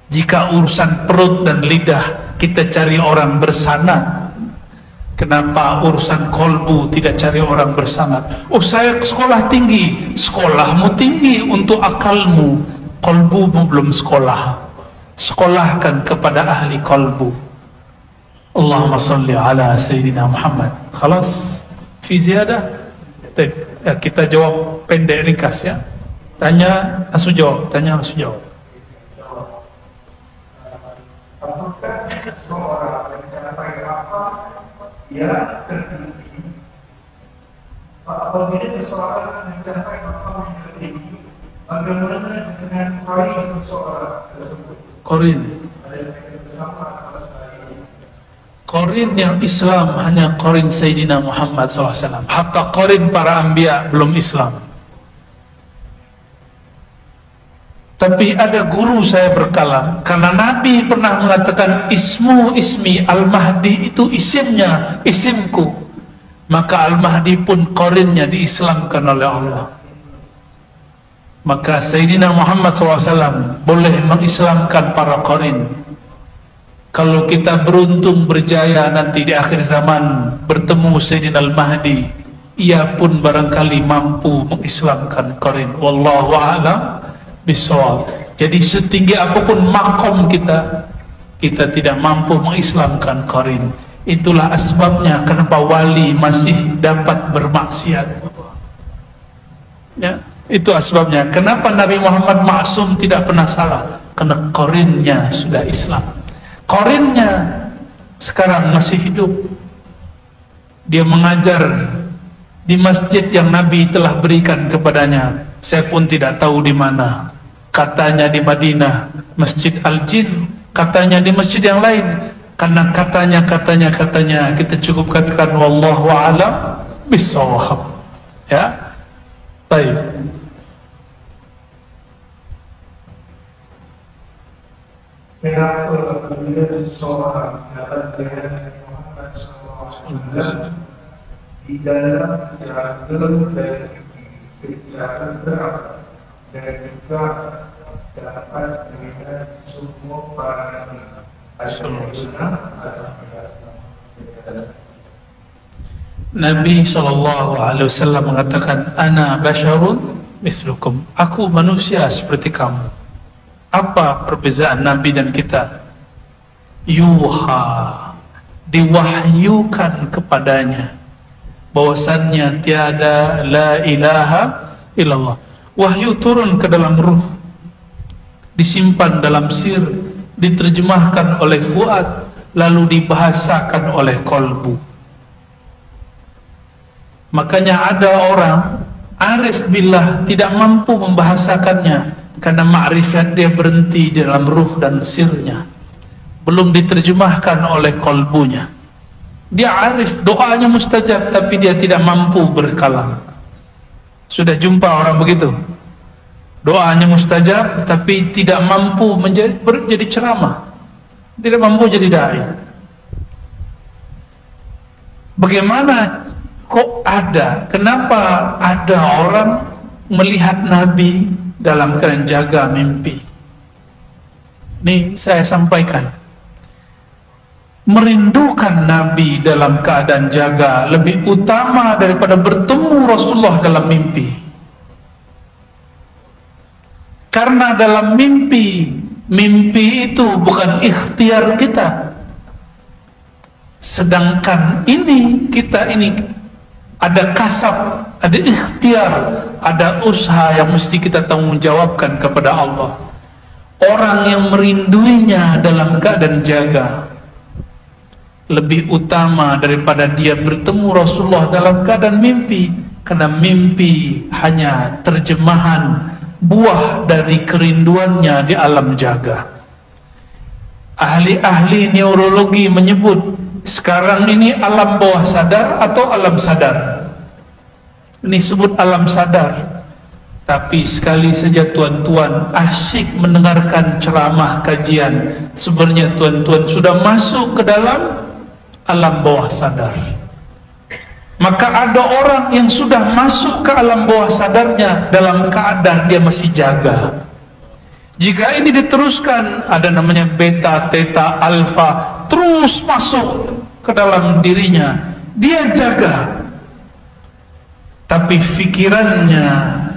Speaker 1: Jika urusan perut dan lidah kita cari orang bersanad, kenapa urusan kolbu tidak cari orang bersanad? Oh, saya sekolah tinggi. Sekolahmu tinggi untuk akalmu, kolbumu belum sekolah. Sekolahkan kepada ahli kolbu. Allahumma salli ala Sayyidina Muhammad. Khalas? Fi ziyadah? Kita jawab pendek ringkas ya. Tanya langsung jawab, tanya langsung jawab.
Speaker 2: Apakah seorang mencapai apa ya tertinggi? Apabila seseorang mencapai apa yang tertinggi, bagaimana dengan qarin seseorang tersebut? Qarin. Qarin yang Islam hanya qarin Sayyidina Muhammad SAW. Hatta qarin para anbiya belum Islam. Tapi ada guru saya berkalam, karena Nabi pernah mengatakan ismu ismi, Al-Mahdi itu isimnya, isimku. Maka Al-Mahdi pun qarinnya diislamkan oleh Allah. Maka Sayyidina Muhammad SAW boleh mengislamkan para qarin. Kalau kita beruntung berjaya nanti di akhir zaman bertemu Sayyidina Al-Mahdi, ia pun barangkali mampu mengislamkan qarin. Wallahu a'lam bisawab. Jadi setinggi apapun makom kita, kita tidak mampu mengislamkan qarin. Itulah asbabnya kenapa wali masih dapat bermaksiat. Ya, itu asbabnya. Kenapa Nabi Muhammad maksum tidak pernah salah? Karena qarinnya sudah Islam. Qarinnya sekarang masih hidup. Dia mengajar di masjid yang Nabi telah berikan kepadanya. Saya pun tidak tahu di mana. Katanya di Madinah, Masjid Al-Jin, katanya di masjid yang lain. Karena katanya kita cukup katakan wallahu a'lam bissawab. Ya. Baik. Kenapa apabila seseorang dapat dengan Muhammad SAW di dalam jalan dari secara berat dan juga dapat dengan semua para nabi, Nabi SAW mengatakan, Ana basyarun mislukum, aku manusia seperti kamu. Apa perbezaan Nabi dan kita? Yuha, diwahyukan kepadanya bahwasannya tiada la ilaha illallah. Wahyu turun ke dalam ruh, disimpan dalam sir, diterjemahkan oleh fuad, lalu dibahasakan oleh kolbu. Makanya ada orang arif billah tidak mampu membahasakannya karena ma'rifat dia berhenti di dalam ruh dan sirnya, belum diterjemahkan oleh kolbunya. Dia arif, doanya mustajab, tapi dia tidak mampu berkalam. Sudah jumpa orang begitu? Doanya mustajab, tapi tidak mampu menjadi ceramah, tidak mampu jadi dai. Bagaimana kok ada? Kenapa ada orang melihat Nabi dalam keadaan jaga mimpi? Ini saya sampaikan. Merindukan Nabi dalam keadaan jaga lebih utama daripada bertemu Rasulullah dalam mimpi. Karena dalam mimpi itu bukan ikhtiar kita. Sedangkan kita ini ada kasab, ada ikhtiar, ada usaha yang mesti kita tanggung jawabkan kepada Allah. Orang yang merinduinya dalam keadaan jaga lebih utama daripada dia bertemu Rasulullah dalam keadaan mimpi, karena mimpi hanya terjemahan buah dari kerinduannya di alam jaga. Ahli-ahli neurologi menyebut sekarang ini alam bawah sadar atau alam sadar. Ini sebut alam sadar. Tapi sekali saja tuan-tuan asyik mendengarkan ceramah kajian, sebenarnya tuan-tuan sudah masuk ke dalam alam bawah sadar. Maka ada orang yang sudah masuk ke alam bawah sadarnya dalam keadaan dia masih jaga. Jika ini diteruskan, ada namanya beta, theta, alfa, terus masuk ke dalam dirinya, dia jaga, tapi pikirannya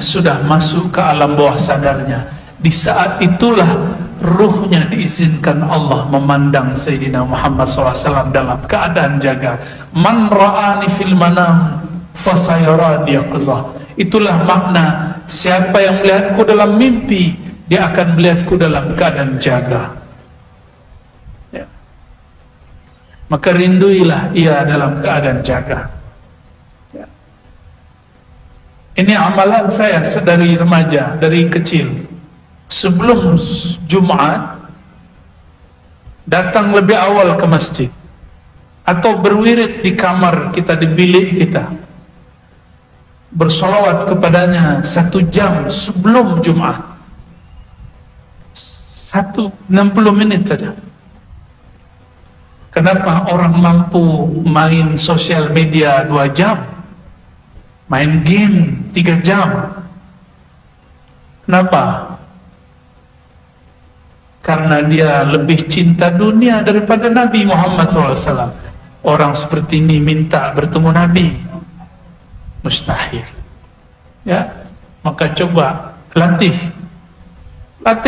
Speaker 2: sudah masuk ke alam bawah sadarnya. Di saat itulah ruhnya diizinkan Allah memandang Sayyidina Muhammad SAW dalam keadaan jaga. Man ra'ani fil manam fasayarani yaqzah. Itulah makna siapa yang melihatku dalam mimpi, dia akan melihatku dalam keadaan jaga. Ya. Maka rinduilah ia dalam keadaan jaga. Ya. Ini amalan saya dari remaja, dari kecil. Sebelum Jumat, datang lebih awal ke masjid, atau berwirid di kamar kita, di bilik kita, bersolawat kepadanya 1 jam sebelum Jumat, 60 menit saja. Kenapa orang mampu main sosial media 2 jam, main game 3 jam? Kenapa? Karena dia lebih cinta dunia daripada Nabi Muhammad SAW. Orang seperti ini minta bertemu Nabi, mustahil. Ya, maka coba latih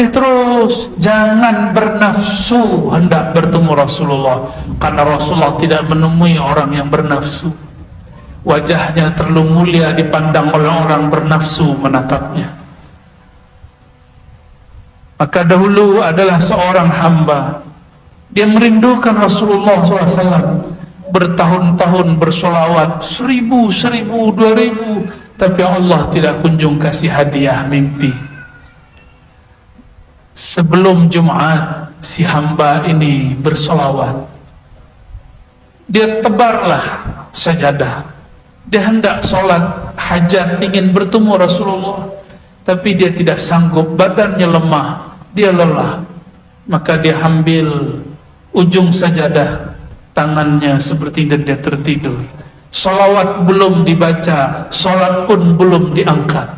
Speaker 2: terus. Jangan bernafsu hendak bertemu Rasulullah, karena Rasulullah tidak menemui orang yang bernafsu. Wajahnya terlalu mulia dipandang oleh orang bernafsu menatapnya. Maka dahulu adalah seorang hamba, dia merindukan Rasulullah SAW, bertahun-tahun bersolawat 1000, 2000, tapi Allah tidak kunjung kasih hadiah mimpi. Sebelum Jumat, si hamba ini bersolawat, dia tebarlah sajadah, dia hendak sholat hajat, ingin bertemu Rasulullah, tapi dia tidak sanggup, badannya lemah, dia lelah. Maka dia ambil ujung sajadah, tangannya seperti dia tertidur. Salawat belum dibaca, salat pun belum diangkat,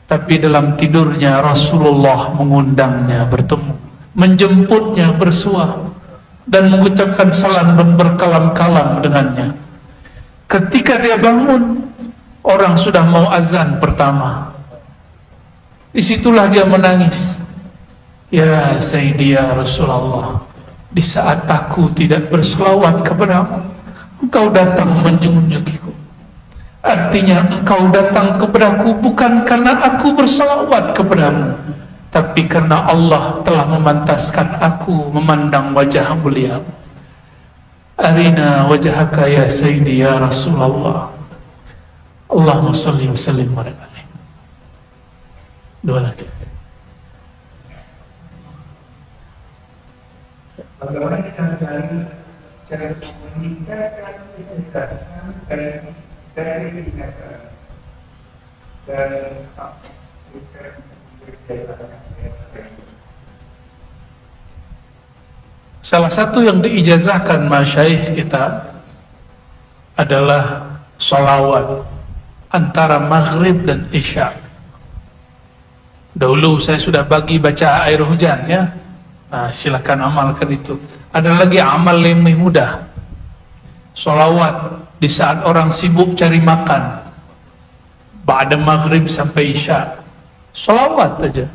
Speaker 2: tapi dalam tidurnya Rasulullah mengundangnya bertemu.
Speaker 1: menjemputnya bersuah dan mengucapkan salam dan berkalam-kalam dengannya. Ketika dia bangun, orang sudah mau azan pertama. Disitulah dia menangis. Ya Sayyidi ya Rasulullah, di saat aku tidak berselawat kepadamu, engkau datang menjunjukiku. Artinya engkau datang kepadaku bukan karena aku berselawat kepadamu, tapi karena Allah telah memantaskan aku memandang wajah beliau. Arina wajhaka ya Sayyidi ya Rasulullah. Allahumma salli wa sallim wa barik alaihi. Dua lagi.
Speaker 2: Bagaimana kita mencari cara meningkatkan kecerdasan dari ingatan dan
Speaker 1: salah satu yang diijazahkan masyayikh kita adalah sholawat antara maghrib dan isya. Dahulu saya sudah bagi baca air hujan ya. Nah, silakan amalkan itu. Ada lagi amal yang lebih mudah. Sholawat di saat orang sibuk cari makan. Ba'da maghrib sampai isya. Sholawat aja.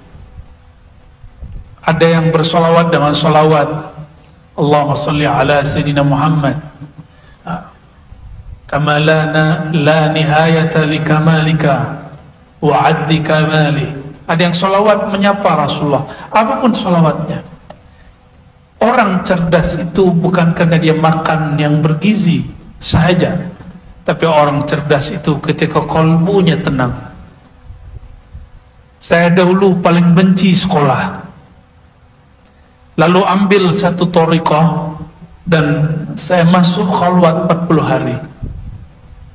Speaker 1: Ada yang bersolawat dengan sholawat Allahumma salli ala Sayyidina Muhammad kama la nihayata li kamalika wa addi kamali. Ada yang sholawat menyapa Rasulullah, apapun sholawatnya. Orang cerdas itu bukan karena dia makan yang bergizi saja, tapi orang cerdas itu ketika kalbunya tenang. Saya dahulu paling benci sekolah, lalu ambil satu thariqah dan saya masuk khalwat 40 hari.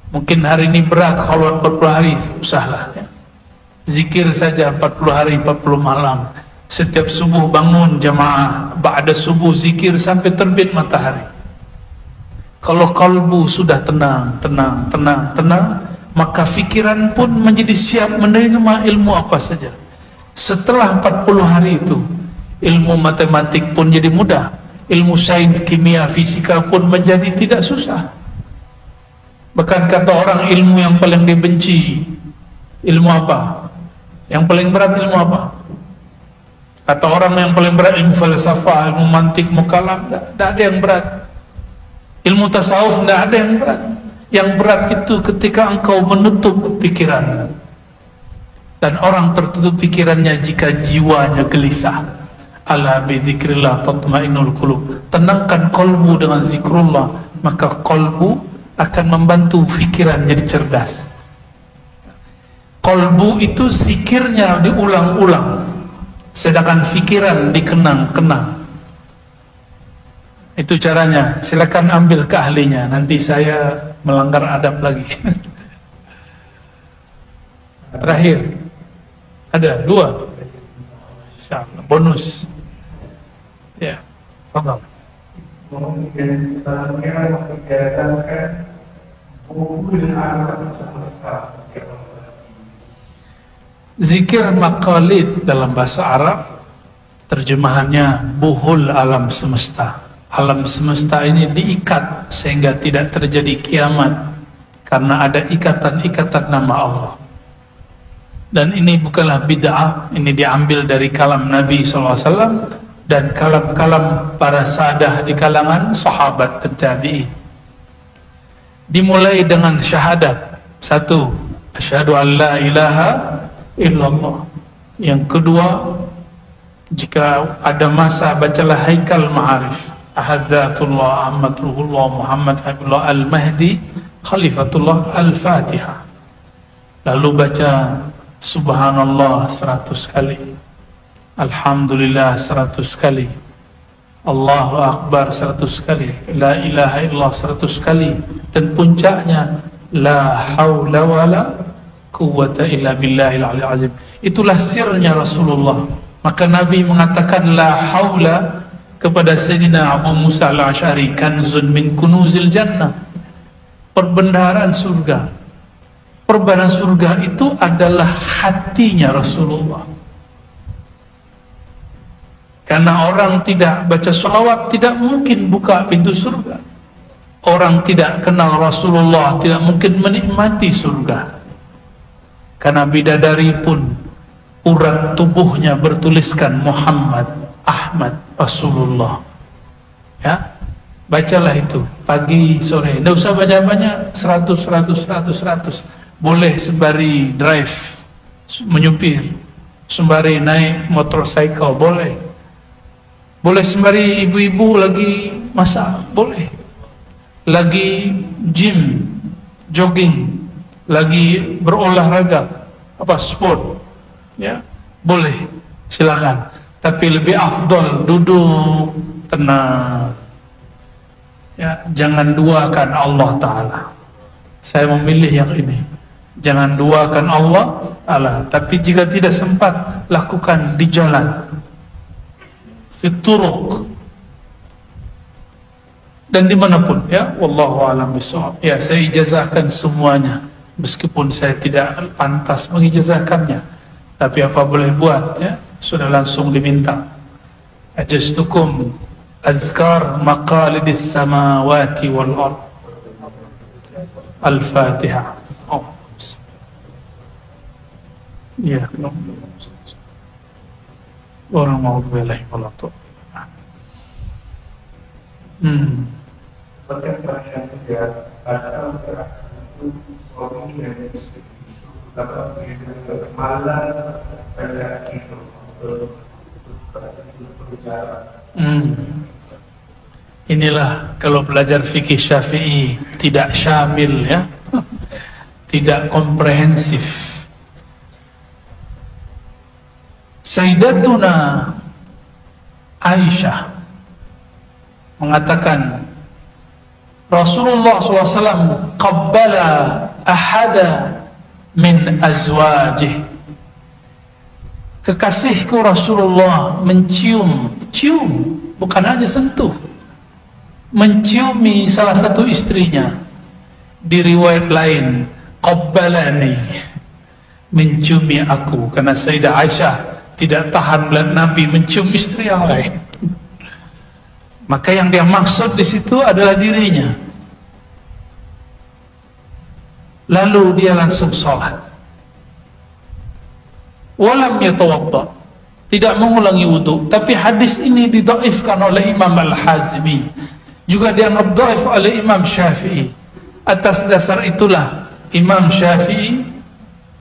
Speaker 1: Mungkin hari ini berat khalwat 40 hari, usahlah ya. Zikir saja 40 hari 40 malam. Setiap subuh bangun jamaah, ba'da subuh zikir sampai terbit matahari. Kalau kalbu sudah tenang, maka fikiran pun menjadi siap menerima ilmu apa saja. Setelah 40 hari itu, ilmu matematik pun jadi mudah, ilmu sains, kimia, fisika pun menjadi tidak susah. Bahkan kata orang ilmu yang paling dibenci, ilmu apa? Yang paling berat ilmu apa? Kata orang yang paling berat ilmu falsafah, ilmu mantik, mukalam, tidak ada yang berat. Ilmu tasawuf tidak ada yang berat. Yang berat itu ketika engkau menutup pikiran. Dan orang tertutup pikirannya jika jiwanya gelisah. Ala bidzikrillah tatma'innul qulub. Tenangkan kolbu dengan zikrullah, maka kolbu akan membantu pikiran jadi cerdas. Kolbu itu zikirnya diulang-ulang, sedangkan pikiran dikenang-kenang. Itu caranya. Silakan ambil ke ahlinya. Nanti saya melanggar adab lagi. Terakhir, ada 2. Insyaallah bonus. Ya, fadhal.
Speaker 2: Mungkin saya membiasakan buku alam semesta.
Speaker 1: Zikir maqalid dalam bahasa Arab terjemahannya buhul alam semesta. Alam semesta ini diikat sehingga tidak terjadi kiamat karena ada ikatan-ikatan nama Allah. Dan ini bukanlah bid'ah, ini diambil dari kalam Nabi SAW dan kalam-kalam para sahadah di kalangan sahabat dan tabi'in. Dimulai dengan syahadat. 1, asyhadu an la ilaha illallah. Yang kedua, jika ada masa bacalah haikal ma'arif, ahadzatullah Ahmad Ruhullah Muhammad Abdullah Al-Mahdi Khalifatullah Al-Fatihah. Lalu baca subhanallah 100 kali, alhamdulillah 100 kali, Allahu Akbar 100 kali, la ilaha illallah 100 kali, dan puncaknya la haula wala quwwata illa billahil aliyil azim. Itulah sirnya Rasulullah. Maka Nabi mengatakan la haula kepada Sayyidina Abu Musa al-Asy'ari, kanzun min kunuzil jannah, perbendaharaan surga. Perbendaharaan surga itu adalah hatinya Rasulullah. Karena orang tidak baca salawat tidak mungkin buka pintu surga. Orang tidak kenal Rasulullah tidak mungkin menikmati surga. Karena bidadari pun urat tubuhnya bertuliskan Muhammad, Ahmad, Rasulullah. Ya, bacalah itu pagi sore. Tidak usah banyak-banyak, 100. Boleh sembari drive, menyupir, sembari naik motorcycle, boleh. Boleh sembari ibu-ibu lagi masak, boleh. Lagi gym, jogging, lagi berolahraga, sport, ya, boleh, silakan. Tapi lebih afdol duduk tenang, ya, jangan duakan Allah Ta'ala. Saya memilih yang ini, jangan duakan Allah Ta'ala. Tapi jika tidak sempat, lakukan di jalan, fituruq, dan dimanapun, ya. Wallahu a'lam bishawab. Ya, saya ijazahkan semuanya, meskipun saya tidak pantas mengijazahkannya, tapi apa boleh buat, ya, sudah langsung diminta. Ajaztukum azkar maqalidis samawati wal ard. Al-Fatihah. Oh. Ya, orang mau belaih kalau tu.
Speaker 2: Pertanyaan juga ada itu suami dan istri, tapi malah pada itu berbicara.
Speaker 1: Inilah kalau belajar fikih Syafi'i tidak syamil, ya, tidak komprehensif. Sayyidatuna Aisyah mengatakan Rasulullah SAW qabbala ahada min azwajih. Kekasihku Rasulullah mencium, bukan hanya sentuh, menciumi salah satu istrinya. Di riwayat lain, qabbalani, menciumi aku. Karena Sayyidah Aisyah tidak tahan melihat Nabi mencium istri yang lain. Maka yang dia maksud di situ adalah dirinya. Lalu dia langsung sholat. Walam yatawadda, tidak mengulangi wudu. Tapi hadis ini didhaifkan oleh Imam Al-Hazmi, juga dianggap dhaif oleh Imam Syafi'i. Atas dasar itulah Imam Syafi'i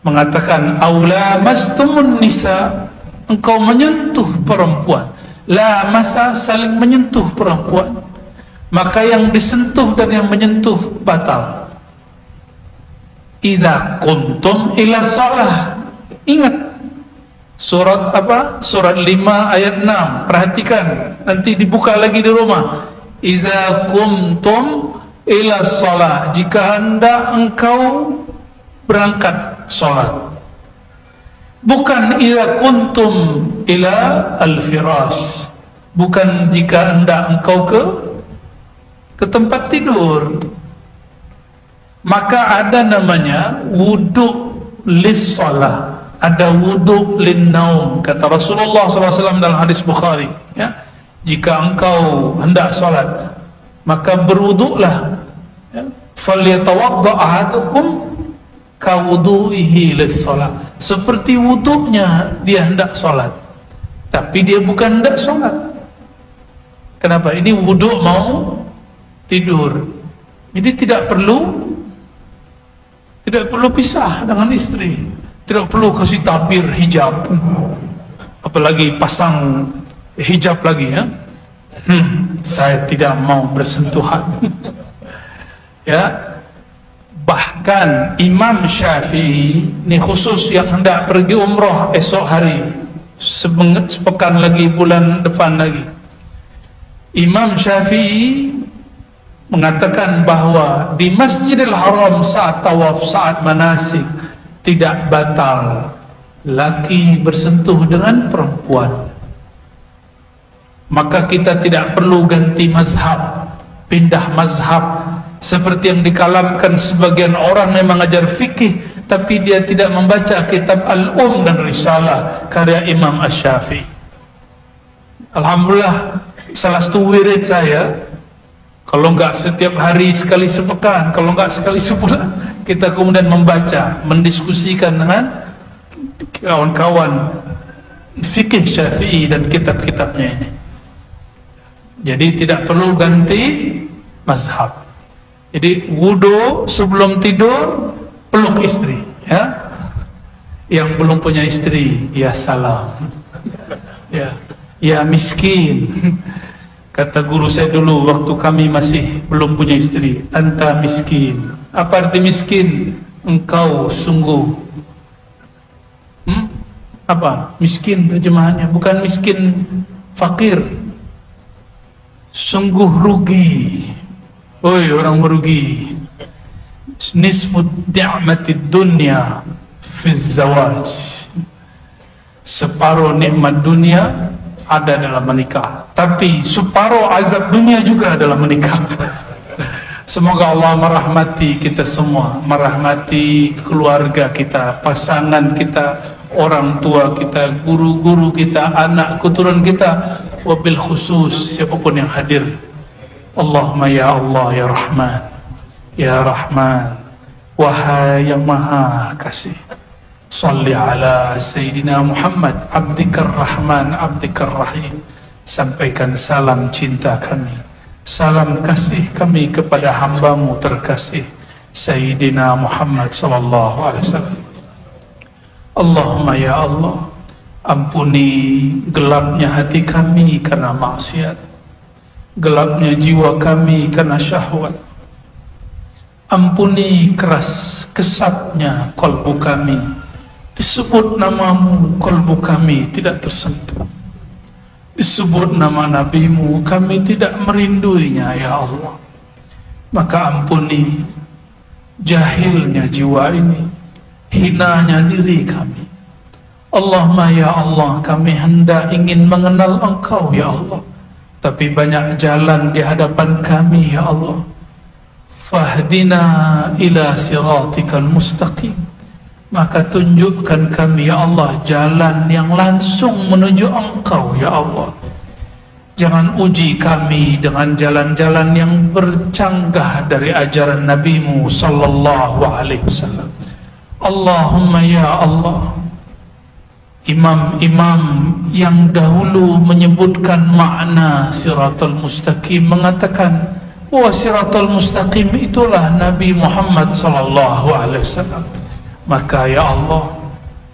Speaker 1: mengatakan aula mastumun nisa, engkau menyentuh perempuan. La masa, saling menyentuh perempuan, maka yang disentuh dan yang menyentuh batal. Idza qumtum ila shalah, ingat surat apa? Surat 5 ayat 6. Perhatikan, nanti dibuka lagi di rumah. Idza qumtum ila shalah, jika hendak engkau berangkat salat. Bukan idza kuntum ila al-firash, bukan jika hendak engkau ke tempat tidur. Maka ada namanya wudu lis shalah, ada wudu lin naum. Kata Rasulullah SAW dalam hadis Bukhari, ya, jika engkau hendak salat, maka berwuduklah, ya. Falyatawadda ahadukum kawudu'ihi lis-shalah, seperti wuduknya dia hendak sholat, tapi dia bukan hendak sholat. Kenapa? Ini wuduk mau tidur. Jadi tidak perlu pisah dengan istri, tidak perlu kasih tabir hijab, apalagi pasang hijab lagi, ya. Saya tidak mau bersentuhan. Ya. Bahkan Imam Syafi'i, ini khusus yang hendak pergi umrah esok hari, sepekan lagi, bulan depan lagi, Imam Syafi'i mengatakan bahwa di Masjidil Haram saat tawaf, saat manasik, tidak batal laki bersentuh dengan perempuan. Maka kita tidak perlu ganti mazhab, pindah mazhab, seperti yang dikalamkan sebagian orang yang mengajar fikih tapi dia tidak membaca kitab Al-Um dan Risalah karya Imam Asy-Syafi'i. Alhamdulillah, salah satu wirid saya, kalau enggak setiap hari, sekali sepekan, kalau enggak sekali sebulan, kita kemudian membaca, mendiskusikan dengan kawan-kawan fikih Syafi'i dan kitab-kitabnya ini. Jadi tidak perlu ganti mazhab. Jadi wudu sebelum tidur, peluk istri, ya. Yang belum punya istri, ya salam. Ya miskin. Kata guru saya dulu waktu kami masih belum punya istri, anta miskin. Apa arti miskin? Engkau sungguh apa? Miskin terjemahannya, bukan miskin fakir. Sungguh rugi. Oi, orang merugi. Nisfu ni'matid dunya fi zawaj. Separuh nikmat dunia ada dalam menikah, tapi separuh azab dunia juga dalam menikah. Semoga Allah merahmati kita semua, merahmati keluarga kita, pasangan kita, orang tua kita, guru-guru kita, anak keturunan kita, wabil khusus siapapun yang hadir. Allahumma ya Allah ya Rahman, ya Rahman, wahai yang Maha Kasih, salli ala Sayyidina Muhammad, abdikar Rahman, abdikar Rahim. Sampaikan salam cinta kami, salam kasih kami kepada hambamu terkasih Sayyidina Muhammad sallallahu alaihi wasallam. Allahumma ya Allah, ampuni gelapnya hati kami karena maksiat, gelapnya jiwa kami karena syahwat. Ampuni keras kesatnya kolbu kami, disebut namamu kolbu kami tidak tersentuh, disebut nama nabimu kami tidak merinduinya ya Allah. Maka ampuni jahilnya jiwa ini, hinanya diri kami. Allahumma ya Allah, kami hendak ingin mengenal Engkau ya Allah, tapi banyak jalan di hadapan kami ya Allah. Fahdina ila siratikal mustaqim, maka tunjukkan kami ya Allah jalan yang langsung menuju Engkau ya Allah. Jangan uji kami dengan jalan-jalan yang bercanggah dari ajaran Nabimu sallallahu alaihi wasallam. Allahumma ya Allah, imam-imam yang dahulu menyebutkan makna siratal mustaqim mengatakan bahwa siratal mustaqim itulah Nabi Muhammad sallallahu alaihi wasallam. Maka ya Allah,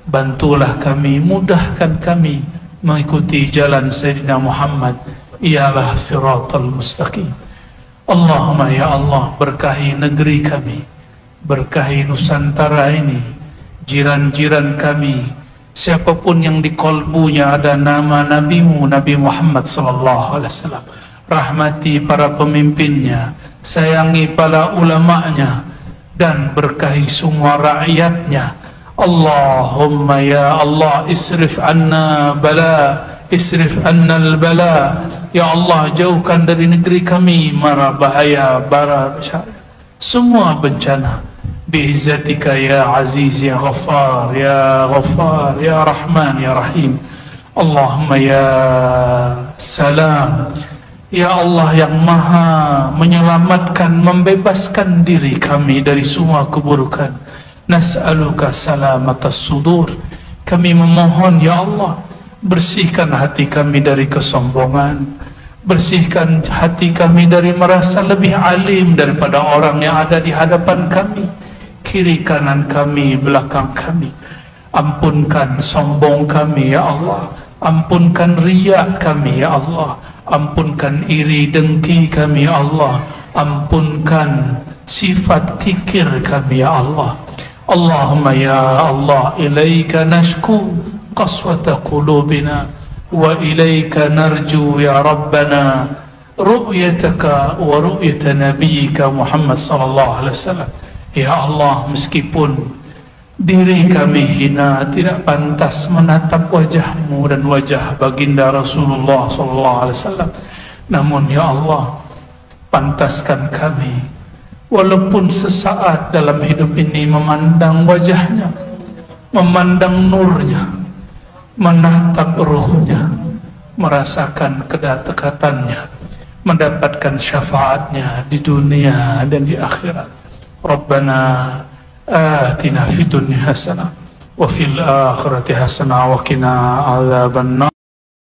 Speaker 1: bantulah kami, mudahkan kami mengikuti jalan Sayyidina Muhammad, ialah siratal mustaqim. Allahumma ya Allah, berkahi negeri kami, berkahi Nusantara ini, jiran-jiran kami, siapapun yang di kolbunya ada nama Nabimu, Nabi Muhammad sallallahu alaihi wasallam. Rahmati para pemimpinnya, sayangi para ulama'nya, dan berkahi semua rakyatnya. Allahumma ya Allah, isrif anna bala, isrif anna al-bala. Ya Allah, jauhkan dari negeri kami mara bahaya, bara semua bencana. Biizzatika ya Aziz ya Ghaffar, ya Ghaffar, ya Rahman, ya Rahim. Allahumma ya Salam, ya Allah yang maha menyelamatkan, membebaskan diri kami dari semua keburukan. Nas'aluka salamatas sudur, kami memohon ya Allah, bersihkan hati kami dari kesombongan, bersihkan hati kami dari merasa lebih alim daripada orang yang ada di hadapan kami, kiri kanan kami, belakang kami. Ampunkan sombong kami ya Allah, ampunkan riya kami ya Allah, ampunkan iri dengki kami ya Allah, ampunkan sifat kikir kami ya Allah. Allahumma ya Allah, ilaika nashku qaswata qulubina wa ilaika narju ya Rabbana ru'yataka wa ru'yata nabiyyika Muhammad sallallahu alaihi wasallam. Ya Allah, meskipun diri kami hina, tidak pantas menatap wajahmu dan wajah baginda Rasulullah sallallahu alaihi wasallam, namun ya Allah, pantaskan kami walaupun sesaat dalam hidup ini memandang wajahnya, memandang nurnya, menatap ruhnya, merasakan kedekatannya, mendapatkan syafaatnya di dunia dan di akhirat. Rabbana atina fid dunya hasanah wa fil akhirati hasanah wa qina adzabannar.